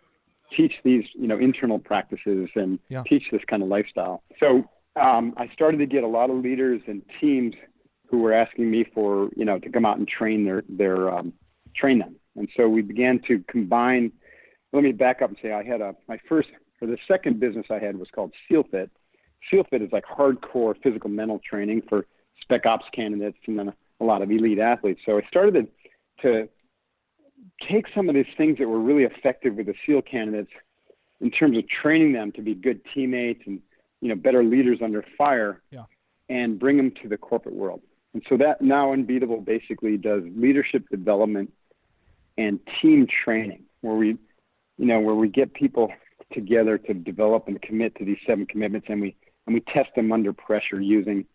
teach these, internal practices and teach this kind of lifestyle. So I started to get a lot of leaders and teams who were asking me for, to come out and train train them. And so we began to combine let me back up and say I had the second business I had was called SEALFIT. SEALFIT is like hardcore physical mental training for spec ops candidates and then a lot of elite athletes. So I started to take some of these things that were really effective with the SEAL candidates in terms of training them to be good teammates and, better leaders under fire, and bring them to the corporate world. And so that now Unbeatable basically does leadership development and team training, where we get people together to develop and commit to these 7 commitments, and we test them under pressure using,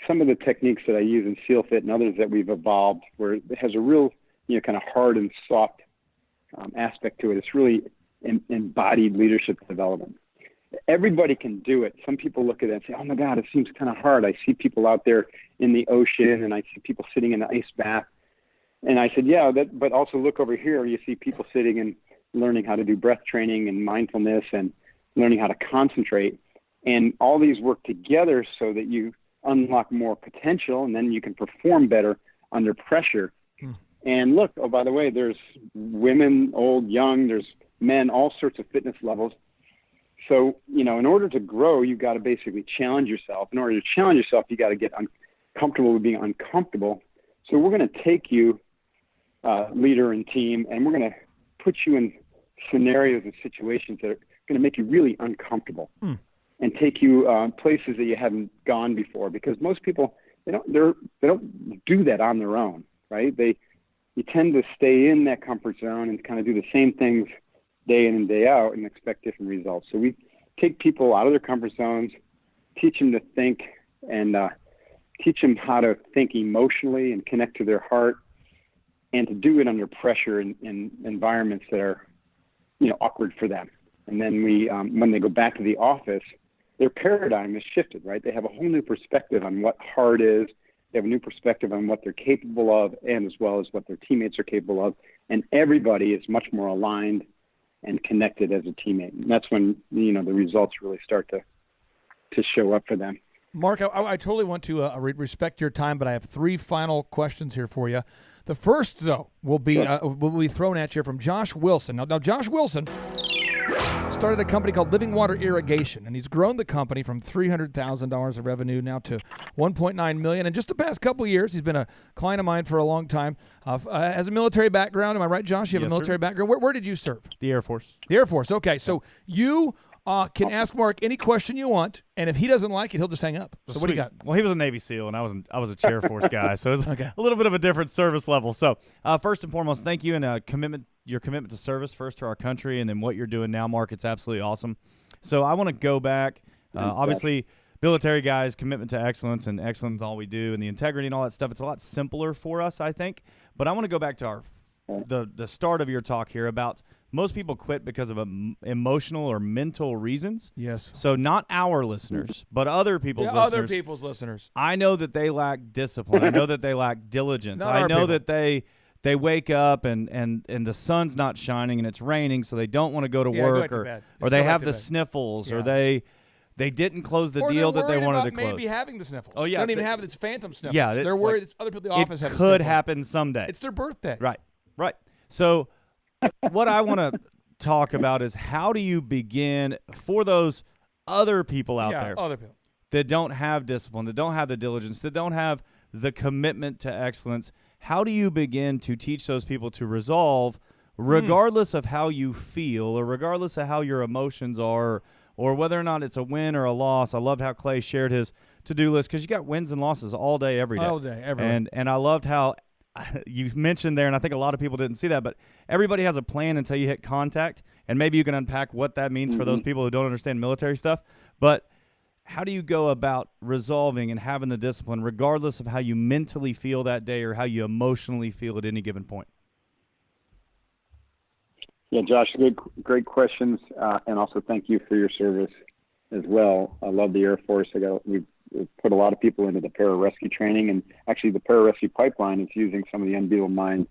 some of the techniques that I use in SEALFIT and others that we've evolved, where it has a real, kind of hard and soft aspect to it. It's really embodied leadership development. Everybody can do it. Some people look at it and say, oh my God, it seems kind of hard. I see people out there in the ocean and I see people sitting in the ice bath. And I said, yeah, but also look over here. You see people sitting and learning how to do breath training and mindfulness and learning how to concentrate. And all these work together so that you unlock more potential, and then you can perform better under pressure. And look, oh, by the way, there's women, old, young, there's men, all sorts of fitness levels. So, in order to grow, you've got to basically challenge yourself. In order to challenge yourself, you got to get uncomfortable with being uncomfortable. So we're going to take you, leader and team, and we're going to put you in scenarios and situations that are going to make you really uncomfortable and take you places that you haven't gone before. Because most people, they don't do that on their own, right? You tend to stay in that comfort zone and kind of do the same things day in and day out and expect different results. So we take people out of their comfort zones, teach them to think, and teach them how to think emotionally and connect to their heart, and to do it under pressure in environments that are, awkward for them. And then we, when they go back to the office, their paradigm is shifted, right? They have a whole new perspective on what hard is. They have a new perspective on what they're capable of, and as well as what their teammates are capable of. And everybody is much more aligned and connected as a teammate. And that's when, the results really start to show up for them. Mark, I totally want to respect your time, but I have 3 final questions here for you. The first, though, will be thrown at you from Josh Wilson. Now, Josh Wilson started a company called Living Water Irrigation, and he's grown the company from $300,000 of revenue now to $1.9 million. And just the past couple of years, he's been a client of mine for a long time. Has a military background. Am I right, Josh? You have a military background. Where did you serve? The Air Force. The Air Force. Okay, so you can ask Mark any question you want, and if he doesn't like it, he'll just hang up. So what do you got? Well, he was a Navy SEAL, and I was a Air Force guy, so it's a little bit of a different service level. So first and foremost, thank you, and your commitment to service first to our country, and then what you're doing now, Mark. It's absolutely awesome. So I want to go back. Obviously, military guys, commitment to excellence, and excellence in all we do, and the integrity and all that stuff. It's a lot simpler for us, I think. But I want to go back to the start of your talk here about most people quit because of emotional or mental reasons. Yes. So not our listeners, but other people's listeners. Other people's listeners. I know that they lack discipline. I know that they lack diligence. I know that they wake up and the sun's not shining and it's raining, so they don't want to go to work, or they have the sniffles, or they didn't close the deal that they wanted to close. Maybe having the sniffles. Oh yeah, they don't even have this phantom sniffles. Yeah, they're worried other people in the office have the sniffles. sniffles. It could happen someday. It's their birthday. Right. So what I want to talk about is how do you begin for those other people out there that don't have discipline, that don't have the diligence, that don't have the commitment to excellence. How do you begin to teach those people to resolve, regardless of how you feel or regardless of how your emotions are, or whether or not it's a win or a loss? I loved how Clay shared his to-do list, because you got wins and losses all day, every day. All day, every day. And I loved how you mentioned there, and I think a lot of people didn't see that, but everybody has a plan until you hit contact, and maybe you can unpack what that means for those people who don't understand military stuff. But how do you go about resolving and having the discipline regardless of how you mentally feel that day or how you emotionally feel at any given point? Yeah, Josh, great questions, and also thank you for your service as well. I love the Air Force. We've put a lot of people into the pararescue training, and actually the pararescue pipeline is using some of the Unbeatable Mind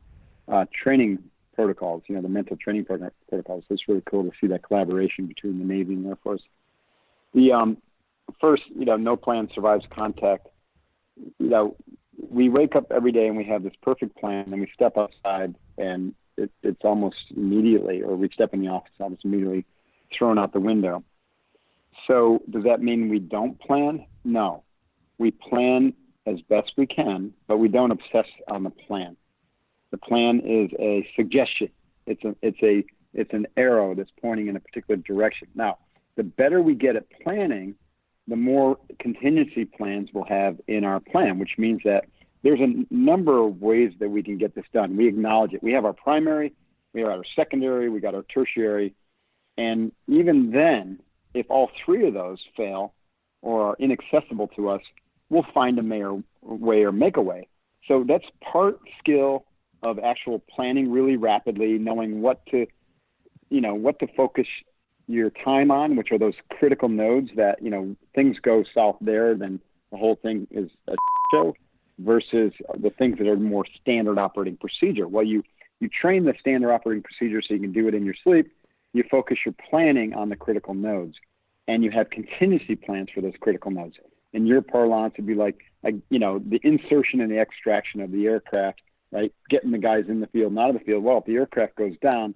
training protocols, the mental training protocols. So it's really cool to see that collaboration between the Navy and the Air Force. The first, no plan survives contact. We wake up every day and we have this perfect plan, and we step outside and it's almost immediately, or we step in the office, almost immediately thrown out the window. So does that mean we don't plan? No. We plan as best we can, but we don't obsess on the plan. The plan is a suggestion. It's an arrow that's pointing in a particular direction. Now, the better we get at planning, the more contingency plans we'll have in our plan, which means that there's a number of ways that we can get this done. We acknowledge it. We have our primary, we have our secondary, we got our tertiary, and even then, if all three of those fail or are inaccessible to us, we'll find a way or make a way. So that's part skill of actual planning really rapidly, knowing what to focus your time on, which are those critical nodes that, things go south there, then the whole thing is a show, versus the things that are more standard operating procedure. Well, you train the standard operating procedure so you can do it in your sleep. You focus your planning on the critical nodes, and you have contingency plans for those critical nodes. In your parlance, it'd be like the insertion and the extraction of the aircraft, right? Getting the guys in the field and out of the field. Well, if the aircraft goes down,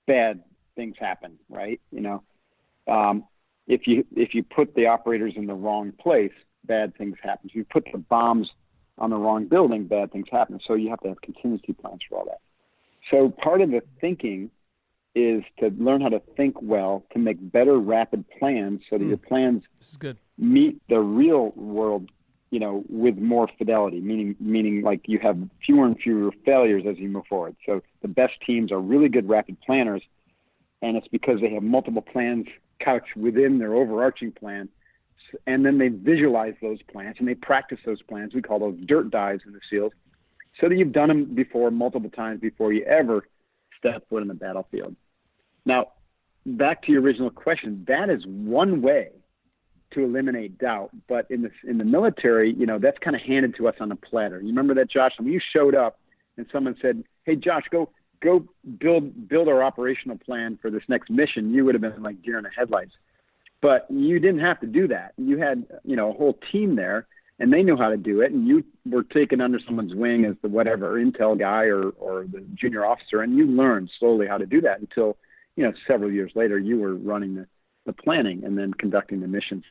bad things happen, right? If you put the operators in the wrong place, bad things happen. If you put the bombs on the wrong building, bad things happen. So you have to have contingency plans for all that. So part of the thinking is to learn how to think well, to make better rapid plans so that your plans meet the real world, with more fidelity, meaning like you have fewer and fewer failures as you move forward. So the best teams are really good rapid planners, and it's because they have multiple plans couched within their overarching plan, and then they visualize those plans and they practice those plans. We call those dirt dives in the SEALs, so that you've done them before multiple times before you ever step foot in the battlefield. Now, back to your original question, that is one way to eliminate doubt. But in the military, that's kind of handed to us on a platter. You remember that, Josh? When you showed up and someone said, "Hey, Josh, go build our operational plan for this next mission," you would have been like deer in the headlights. But you didn't have to do that. You had, a whole team there, and they knew how to do it, and you were taken under someone's wing as the whatever intel guy or the junior officer, and you learned slowly how to do that until several years later, you were running the planning and then conducting the missions.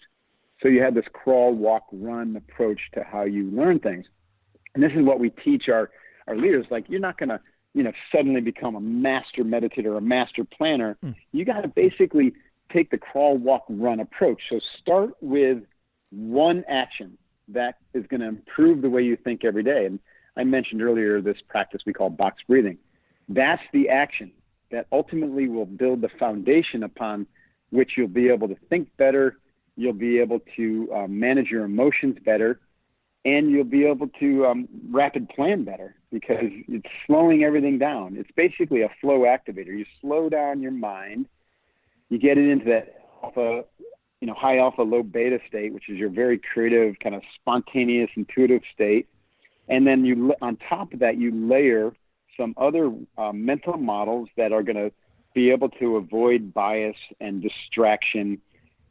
So you had this crawl, walk, run approach to how you learn things. And this is what we teach our leaders. Like, you're not going to, suddenly become a master meditator or a master planner. You got to basically take the crawl, walk, run approach. So start with one action that is going to improve the way you think every day. And I mentioned earlier this practice we call box breathing. That's the action that ultimately will build the foundation upon which you'll be able to think better, you'll be able to manage your emotions better, and you'll be able to rapid plan better, because it's slowing everything down. It's basically a flow activator. You slow down your mind, you get it into that alpha, high alpha, low beta state, which is your very creative, kind of spontaneous, intuitive state. And then on top of that, you layer some other mental models that are going to be able to avoid bias and distraction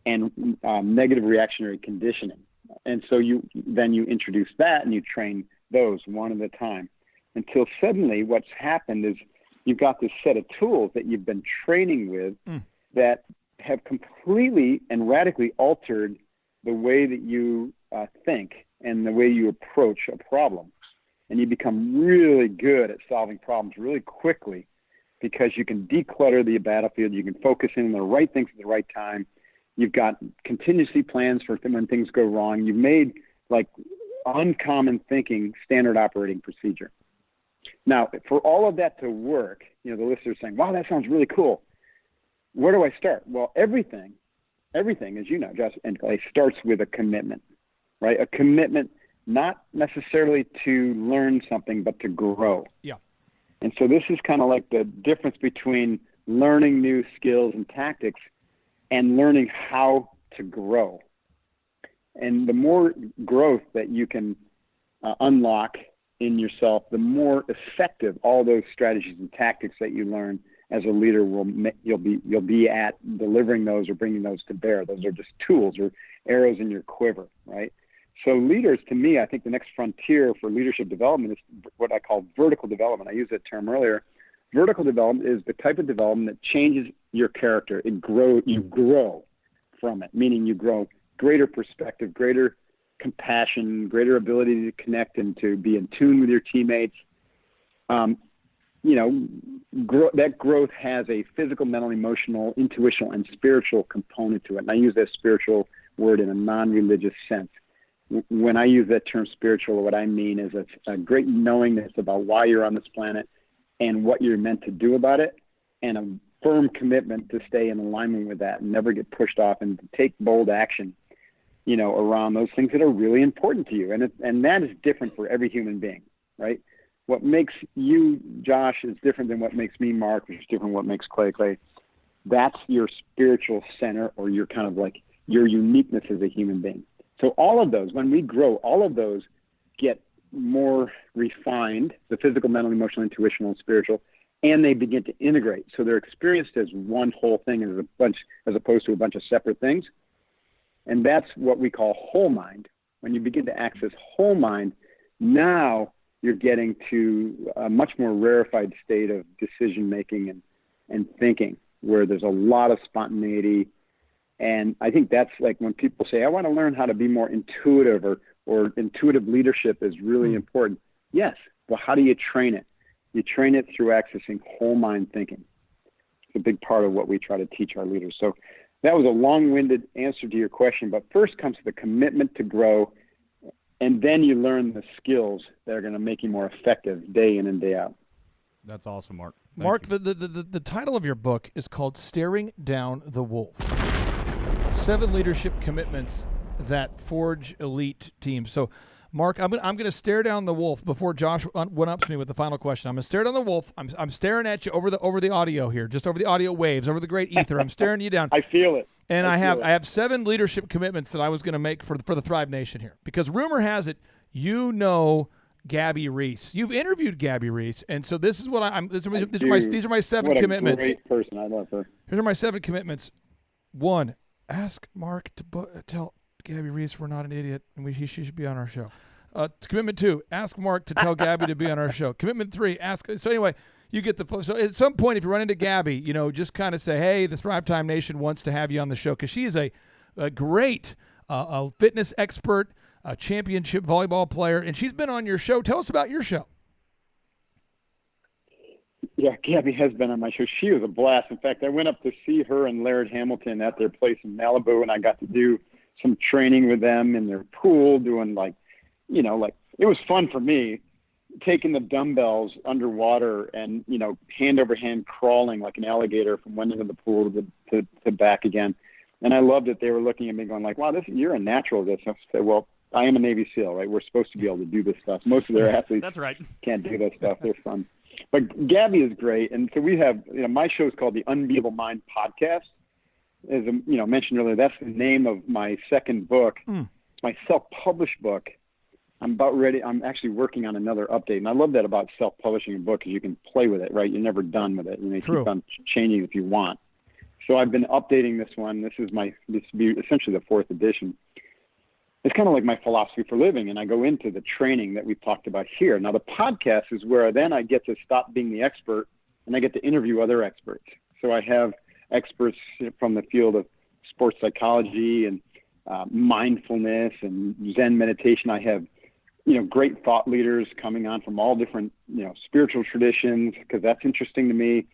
and negative reactionary conditioning. And so you introduce that and you train those one at a time, until suddenly what's happened is you've got this set of tools that you've been training with that have completely and radically altered the way that you think and the way you approach a problem. And you become really good at solving problems really quickly, because you can declutter the battlefield. You can focus in on the right things at the right time. You've got contingency plans for when things go wrong. You've made like uncommon thinking standard operating procedure. Now, for all of that to work, the listener's saying, "Wow, that sounds really cool. Where do I start?" Well, everything, as you know, Josh and Clay, starts with a commitment, right? A commitment, not necessarily to learn something, but to grow. Yeah. And so this is kind of like the difference between learning new skills and tactics and learning how to grow. And the more growth that you can unlock in yourself, the more effective all those strategies and tactics that you learn as a leader you'll be at delivering those or bringing those to bear. Those are just tools or arrows in your quiver, right? So leaders, to me, I think the next frontier for leadership development is what I call vertical development. I used that term earlier. Vertical development is the type of development that changes your character. You grow from it, meaning you grow greater perspective, greater compassion, greater ability to connect and to be in tune with your teammates. That growth has a physical, mental, emotional, intuitional, and spiritual component to it. And I use that spiritual word in a non-religious sense. When I use that term spiritual, what I mean is a great knowingness about why you're on this planet and what you're meant to do about it, and a firm commitment to stay in alignment with that and never get pushed off and to take bold action, around those things that are really important to you. And that is different for every human being, right? What makes you, Josh, is different than what makes me, Mark, which is different than what makes Clay. That's your spiritual center, or your kind of like your uniqueness as a human being. So all of those, when we grow, all of those get more refined, the physical, mental, emotional, intuitional, and spiritual, and they begin to integrate. So they're experienced as one whole thing as opposed to a bunch of separate things. And that's what we call whole mind. When you begin to access whole mind, now you're getting to a much more rarefied state of decision-making and thinking, where there's a lot of spontaneity. And I think that's like when people say, I want to learn how to be more intuitive, or intuitive leadership is really important. Yes. Well, how do you train it? You train it through accessing whole mind thinking. It's a big part of what we try to teach our leaders. So that was a long-winded answer to your question, but first comes the commitment to grow, and then you learn the skills that are going to make you more effective day in and day out. That's awesome, Mark. Mark, the title of your book is called Staring Down the Wolf. 7 leadership commitments that forge elite teams. So, Mark, I'm going to stare down the wolf before Josh went up to me with the final question. I'm going to stare down the wolf. I'm staring at you over the audio here, just over the audio waves, over the great ether. I'm staring you down. I feel it. And I have 7 leadership commitments that I was going to make for the Thrive Nation here, because rumor has it Gabby Reece. You've interviewed Gabby Reece, and so this is what these are my 7 commitments. What a great person. I love her. Here's my 7 commitments. 1, ask Mark to tell Gabby Reece we're not an idiot and she should be on our show. Commitment 2, ask Mark to tell Gabby to be on our show. Commitment 3, ask. So anyway, you get the. So at some point, if you run into Gabby, just kind of say, hey, the Thrive Time Nation wants to have you on the show, because she is a great fitness expert, a championship volleyball player, and she's been on your show. Tell us about your show. Yeah, Gabby has been on my show. She was a blast. In fact, I went up to see her and Laird Hamilton at their place in Malibu, and I got to do some training with them in their pool, doing it was fun for me, taking the dumbbells underwater and, hand over hand crawling like an alligator from one end of the pool to back again. And I loved it. They were looking at me going like, wow, you're a natural at this. I said, well, I am a Navy SEAL, right? We're supposed to be able to do this stuff. Most of their athletes That's right. can't do that stuff. They're fun. But Gabby is great. And so we have, my show is called the Unbeatable Mind Podcast. As mentioned earlier, that's the name of my second book. It's my self-published book. I'm actually working on another update. And I love that about self-publishing a book, is you can play with it, right? You're never done with it. You keep on changing if you want. So I've been updating this one. This will be essentially the 4th edition. It's kind of like my philosophy for living, and I go into the training that we've talked about here. Now, the podcast is where then I get to stop being the expert, and I get to interview other experts. So I have experts from the field of sports psychology and mindfulness and Zen meditation. I have, great thought leaders coming on from all different, spiritual traditions, because that's interesting to me.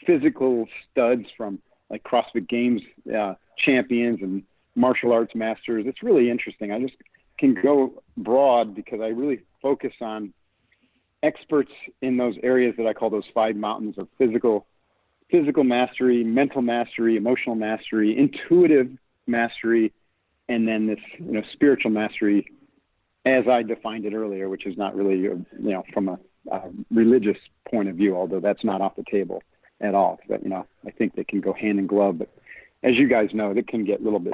Physical studs from like CrossFit Games champions and martial arts masters. It's really interesting. I just can go broad because I really focus on experts in those areas that I call those 5 mountains of physical mastery, mental mastery, emotional mastery, intuitive mastery, and then this, spiritual mastery, as I defined it earlier, which is not really, from a religious point of view, although that's not off the table at all. But, I think they can go hand in glove. But as you guys know, it can get a little bit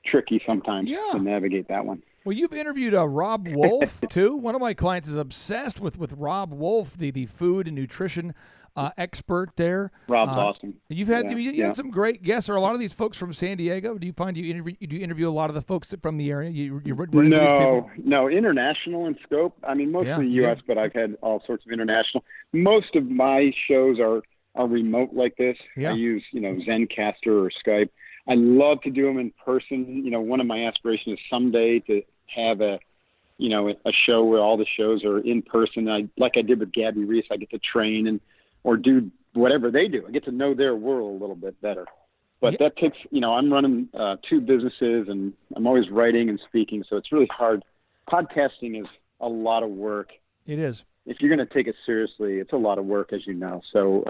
tricky sometimes to navigate that one. Well, you've interviewed Rob Wolf, too. One of my clients is obsessed with Rob Wolf, the food and nutrition expert there. Rob's awesome. You've had you had some great guests. Are a lot of these folks from San Diego? Do you find you interview a lot of the folks from the area? You run into these people? No, international in scope. I mean, mostly U.S., but I've had all sorts of international. Most of my shows are are remote like this. Yeah. I use, Zencaster or Skype. I love to do them in person. One of my aspirations is someday to have a show where all the shows are in person. Like I did with Gabby Reese, I get to train or do whatever they do. I get to know their world a little bit better. But that takes, I'm running 2 businesses, and I'm always writing and speaking, so it's really hard. Podcasting is a lot of work. It is. If you're going to take it seriously, it's a lot of work, as you know. So,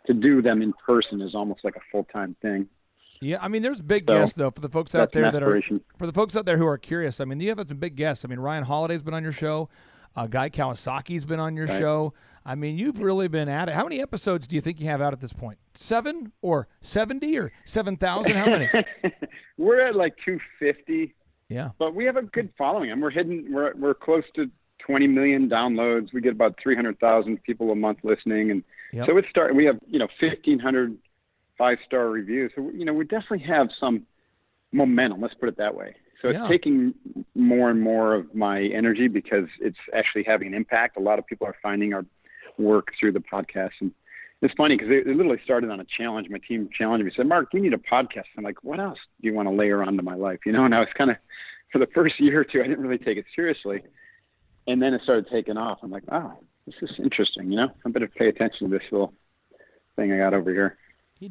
to do them in person is almost like a full-time thing. Yeah, I mean, there's big guests though for the folks out there who are curious. I mean, you have some big guests. I mean, Ryan Holiday's been on your show. Guy Kawasaki's been on your show. I mean, you've really been at it. How many episodes do you think you have out at this point? 7 or 70 or 7,000? How many? We're at like 250. Yeah, but we have a good following. And we're close to 20 million downloads. We get about 300,000 people a month listening, and so we have 1,500 5-star reviews. So we definitely have some momentum. Let's put it that way. So it's taking more and more of my energy because it's actually having an impact. A lot of people are finding our work through the podcast, and it's funny because it literally started on a challenge. My team challenged me, said, "Mark, you need a podcast." I'm like, "What else do you want to layer onto my life?" And I was kind of, for the first year or two, I didn't really take it seriously. And then it started taking off. I'm like, "Oh, this is interesting. I better pay attention to this little thing I got over here."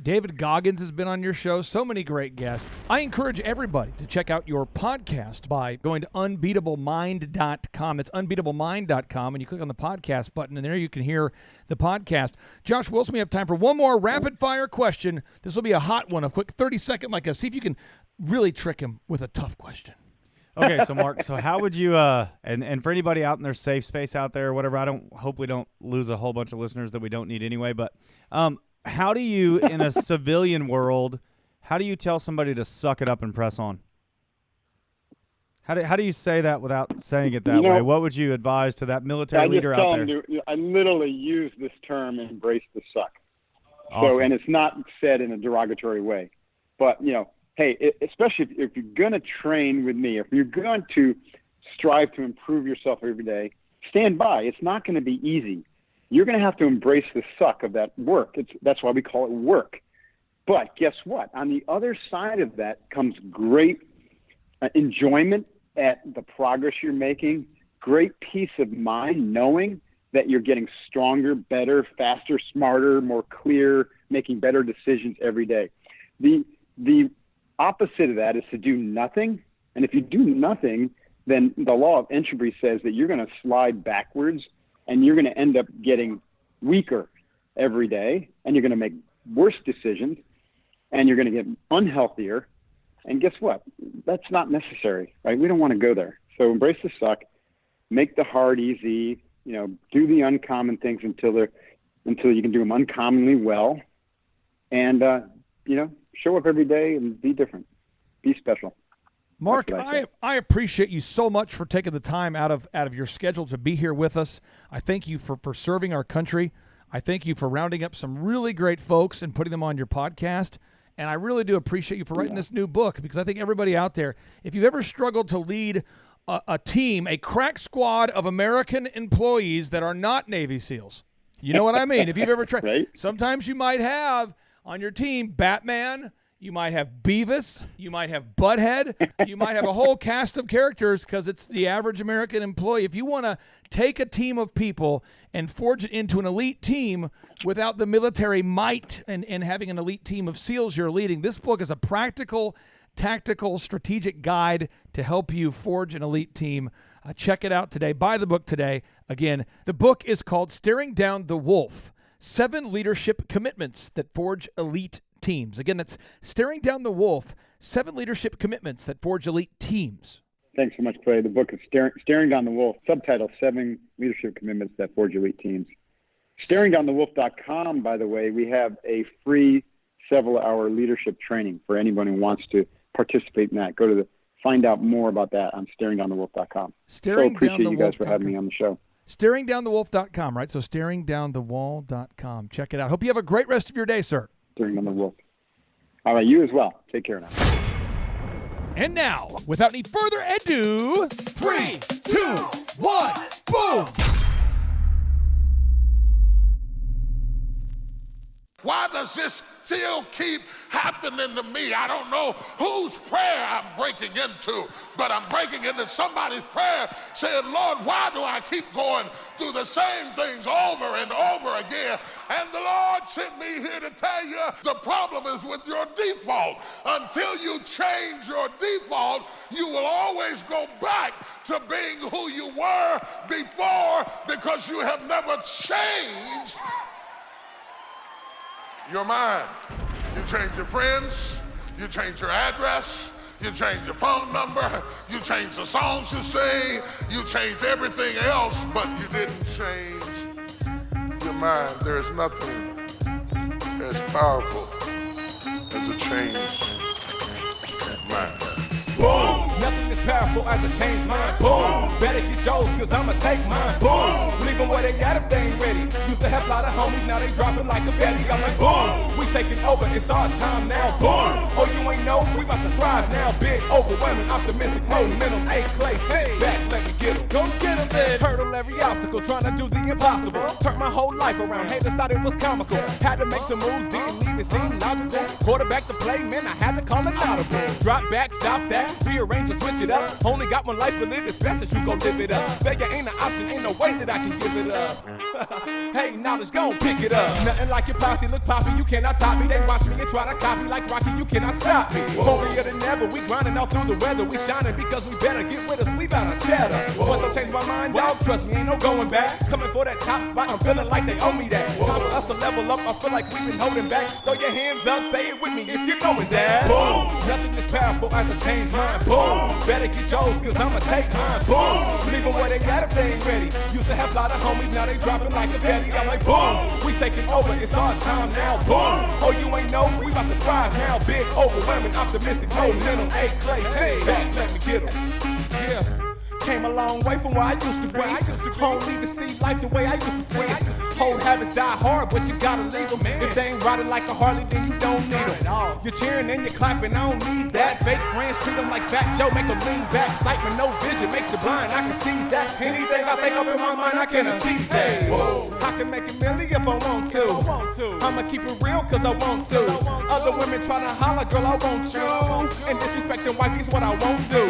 David Goggins has been on your show. So many great guests. I encourage everybody to check out your podcast by going to unbeatablemind.com. It's unbeatablemind.com, and you click on the podcast button, and there you can hear the podcast. Josh Wilson, we have time for one more rapid-fire question. This will be a hot one, a quick 30-second, see if you can really trick him with a tough question. Okay, so Mark, how would you and for anybody out in their safe space out there or whatever, hope we don't lose a whole bunch of listeners that we don't need anyway, but how do you, in a civilian world, how do you tell somebody to suck it up and press on? How do you say that without saying it that way? What would you advise to that military leader out there? I literally use this term, embrace the suck. Awesome. So, and it's not said in a derogatory way. But, hey, especially if you're going to train with me, if you're going to strive to improve yourself every day, stand by. It's not going to be easy. You're going to have to embrace the suck of that work. That's why we call it work. But guess what? On the other side of that comes great enjoyment at the progress you're making, great peace of mind knowing that you're getting stronger, better, faster, smarter, more clear, making better decisions every day. The opposite of that is to do nothing. And if you do nothing, then the law of entropy says that you're going to slide backwards, and you're going to end up getting weaker every day, and you're going to make worse decisions, and you're going to get unhealthier. And guess what? That's not necessary, right? We don't want to go there. So embrace the suck, make the hard easy, do the uncommon things until you can do them uncommonly well, and, show up every day and be different, be special. Mark, I appreciate you so much for taking the time out of your schedule to be here with us. I thank you for serving our country. I thank you for rounding up some really great folks and putting them on your podcast. And I really do appreciate you for writing this new book, because I think everybody out there, if you've ever struggled to lead a team, a crack squad of American employees that are not Navy SEALs, you know what I mean? If you've ever tried, right? Sometimes you might have on your team Batman, you might have Beavis, you might have Butthead, you might have a whole cast of characters, because it's the average American employee. If you want to take a team of people and forge it into an elite team without the military might and having an elite team of SEALs you're leading, this book is a practical, tactical, strategic guide to help you forge an elite team. Check it out today. Buy the book today. Again, the book is called Staring Down the Wolf, 7 Leadership Commitments That Forge Elite Teams. Again, that's Staring Down the Wolf, 7 Leadership Commitments That Forge Elite Teams. Thanks so much, Clay. The book is Staring Down the Wolf, subtitle 7 Leadership Commitments That Forge Elite Teams. StaringDownTheWolf.com, by the way, we have a free several-hour leadership training for anyone who wants to participate in that. Go to find out more about that on StaringDownTheWolf.com. So appreciate you guys for having me on the show. StaringDownTheWolf.com, right? So StaringDownTheWall.com. Check it out. Hope you have a great rest of your day, sir. Staring Down the Wolf. All right, you as well. Take care now. And now, without any further ado, 3, 2, 1, boom! does this still keep happening to me? I don't know whose prayer I'm breaking into, but I'm breaking into somebody's prayer saying, Lord, why do I keep going through the same things over and over again? And the Lord sent me here to tell you the problem is with your default. Until you change your default, you will always go back to being who you were before because you have never changed your mind. You change your friends, you change your address, you change your phone number, you change the songs you sing, you change everything else, but you didn't change your mind. There's nothing as powerful as a changed mind. Boom! Nothing as powerful as a changed mind. Boom! Better get yours, cause I'ma take mine. Boom! Leave them where they got if they ain't ready. Used to have a lot of homies, now they dropping like a Betty. I'm like, boom! We taking over, it's our time now. Boom! Oh, you ain't know, we about to thrive now. Big, overwhelming, optimistic, momentum, A-place. Hey, back, let me get them. Go get them then. Hurdle every obstacle, trying to do the impossible. Turn my whole life around, haters thought it was comical. Had to make some moves, didn't even seem logical. Quarterback to play, man, I had to call it audible. Drop back, stop that. Rearrange or switch it up. Only got one life to live, it's best that you go live it up. Failure ain't an option, ain't no way that I can give it up. Hey, knowledge, gon' pick it up. Nothing like your posse, look poppy, you cannot top me. They watch me and try to copy like Rocky, you cannot stop me. Hungrier than ever, we grinding all through the weather. We shining because we better get with us, we bout to cheddar. Once I change my mind, dog, trust me, ain't no going back. Coming for that top spot, I'm feeling like they owe me that. Time for us to level up, I feel like we've been holding back. Throw your hands up, say it with me if you know it, Dad. Boom! Nothing is powerful as a change mind. Boom! Better get yours, cause I'ma take mine. Boom! Leave them where they got if they ain't ready. Used to have a lot of homies, now they dropping like a Betty. I'm like, boom! We taking over, it's our time now. Boom! Oh, you ain't know, we about to thrive now. Big, overwhelming, optimistic, momentum, A-place. Hey, back, let me get them. Yeah. Came a long way from where I used to be. Home leave to see life the way I used to see it. Old habits die hard, but you gotta leave them. If they ain't riding like a Harley, then you don't need them. You're cheering and you're clapping, I don't need that. Fake friends treat them like Fat Joe, make them lean back. Excitement, no vision, makes you blind, I can see that. Anything I think up in my mind, I can achieve that. I can make a million if I want to. I'ma keep it real cause I want to. Other women try to holler, girl, I want you. And disrespecting wifey's what I won't do.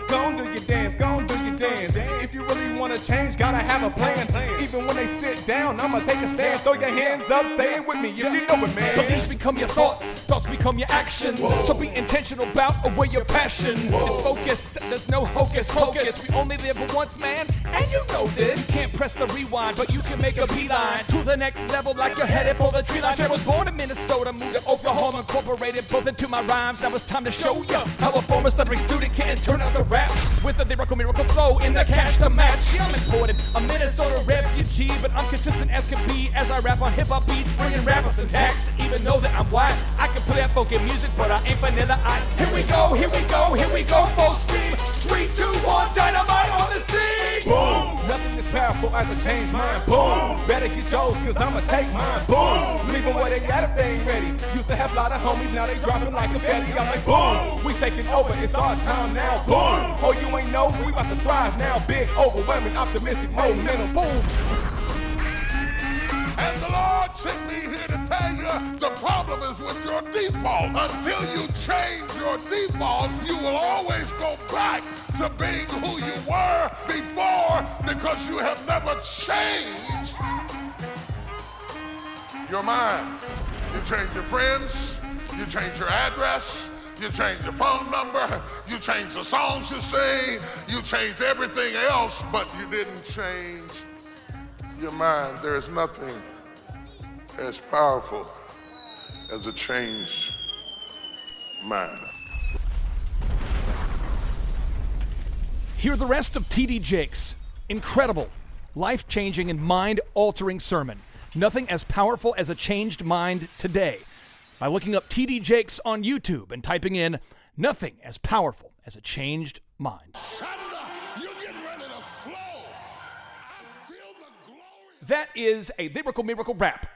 Gon' do your dance, gon' do your dance. If you really wanna change, gotta have a plan. Even when they sit down, I'ma take a stand. Throw your hands up, say it with me if you know it, man. Beliefs become your thoughts become your actions. So be intentional about where your passion is focused. There's no hocus pocus. We only live once, man, and you know this. You can't press the rewind, but you can make a beeline to the next level like you're headed for the tree line. I was born in Minnesota, moved to Oklahoma, incorporated both into my rhymes. Now it's time to show you how a former stuttering student can turn out the raps with a lyrical flow in the cash to match. Yeah, I'm important, a Minnesota refugee, but I'm consistent as can be as I rap on hip-hop beats, bringing rappers and tax. Even though that I'm wise, I can play that funky music, but I ain't Vanilla Ice. Here we go, here we go, here we go, full steam. 3, 2, 1, dynamite on the scene. Boom! Nothing is powerful as a changed mind. Boom! Better get yours, cause I'ma take mine. Boom! Leave them where they got if they ain't ready. Used to have a lot of homies, now they dropping like a Betty. I'm like, boom! We taking over, it's our time now. Boom! Oh, you ain't know, we about to thrive now. Big, overwhelming, optimistic, momentum. Boom! And the Lord sent me here to tell you the problem is with your default. Until you change your default, you will always go back to being who you were before because you have never changed your mind. You change your friends, you change your address, you change your phone number, you change the songs you sing, you change everything else, but you didn't change your mind. There is nothing as powerful as a changed mind. Hear the rest of T.D. Jakes' incredible, life-changing, and mind-altering sermon, Nothing as Powerful as a Changed Mind Today, by looking up T.D. Jakes on YouTube and typing in Nothing as Powerful as a Changed Mind. You're getting ready to flow. I feel the glory. That is a Lyrical Miracle Rap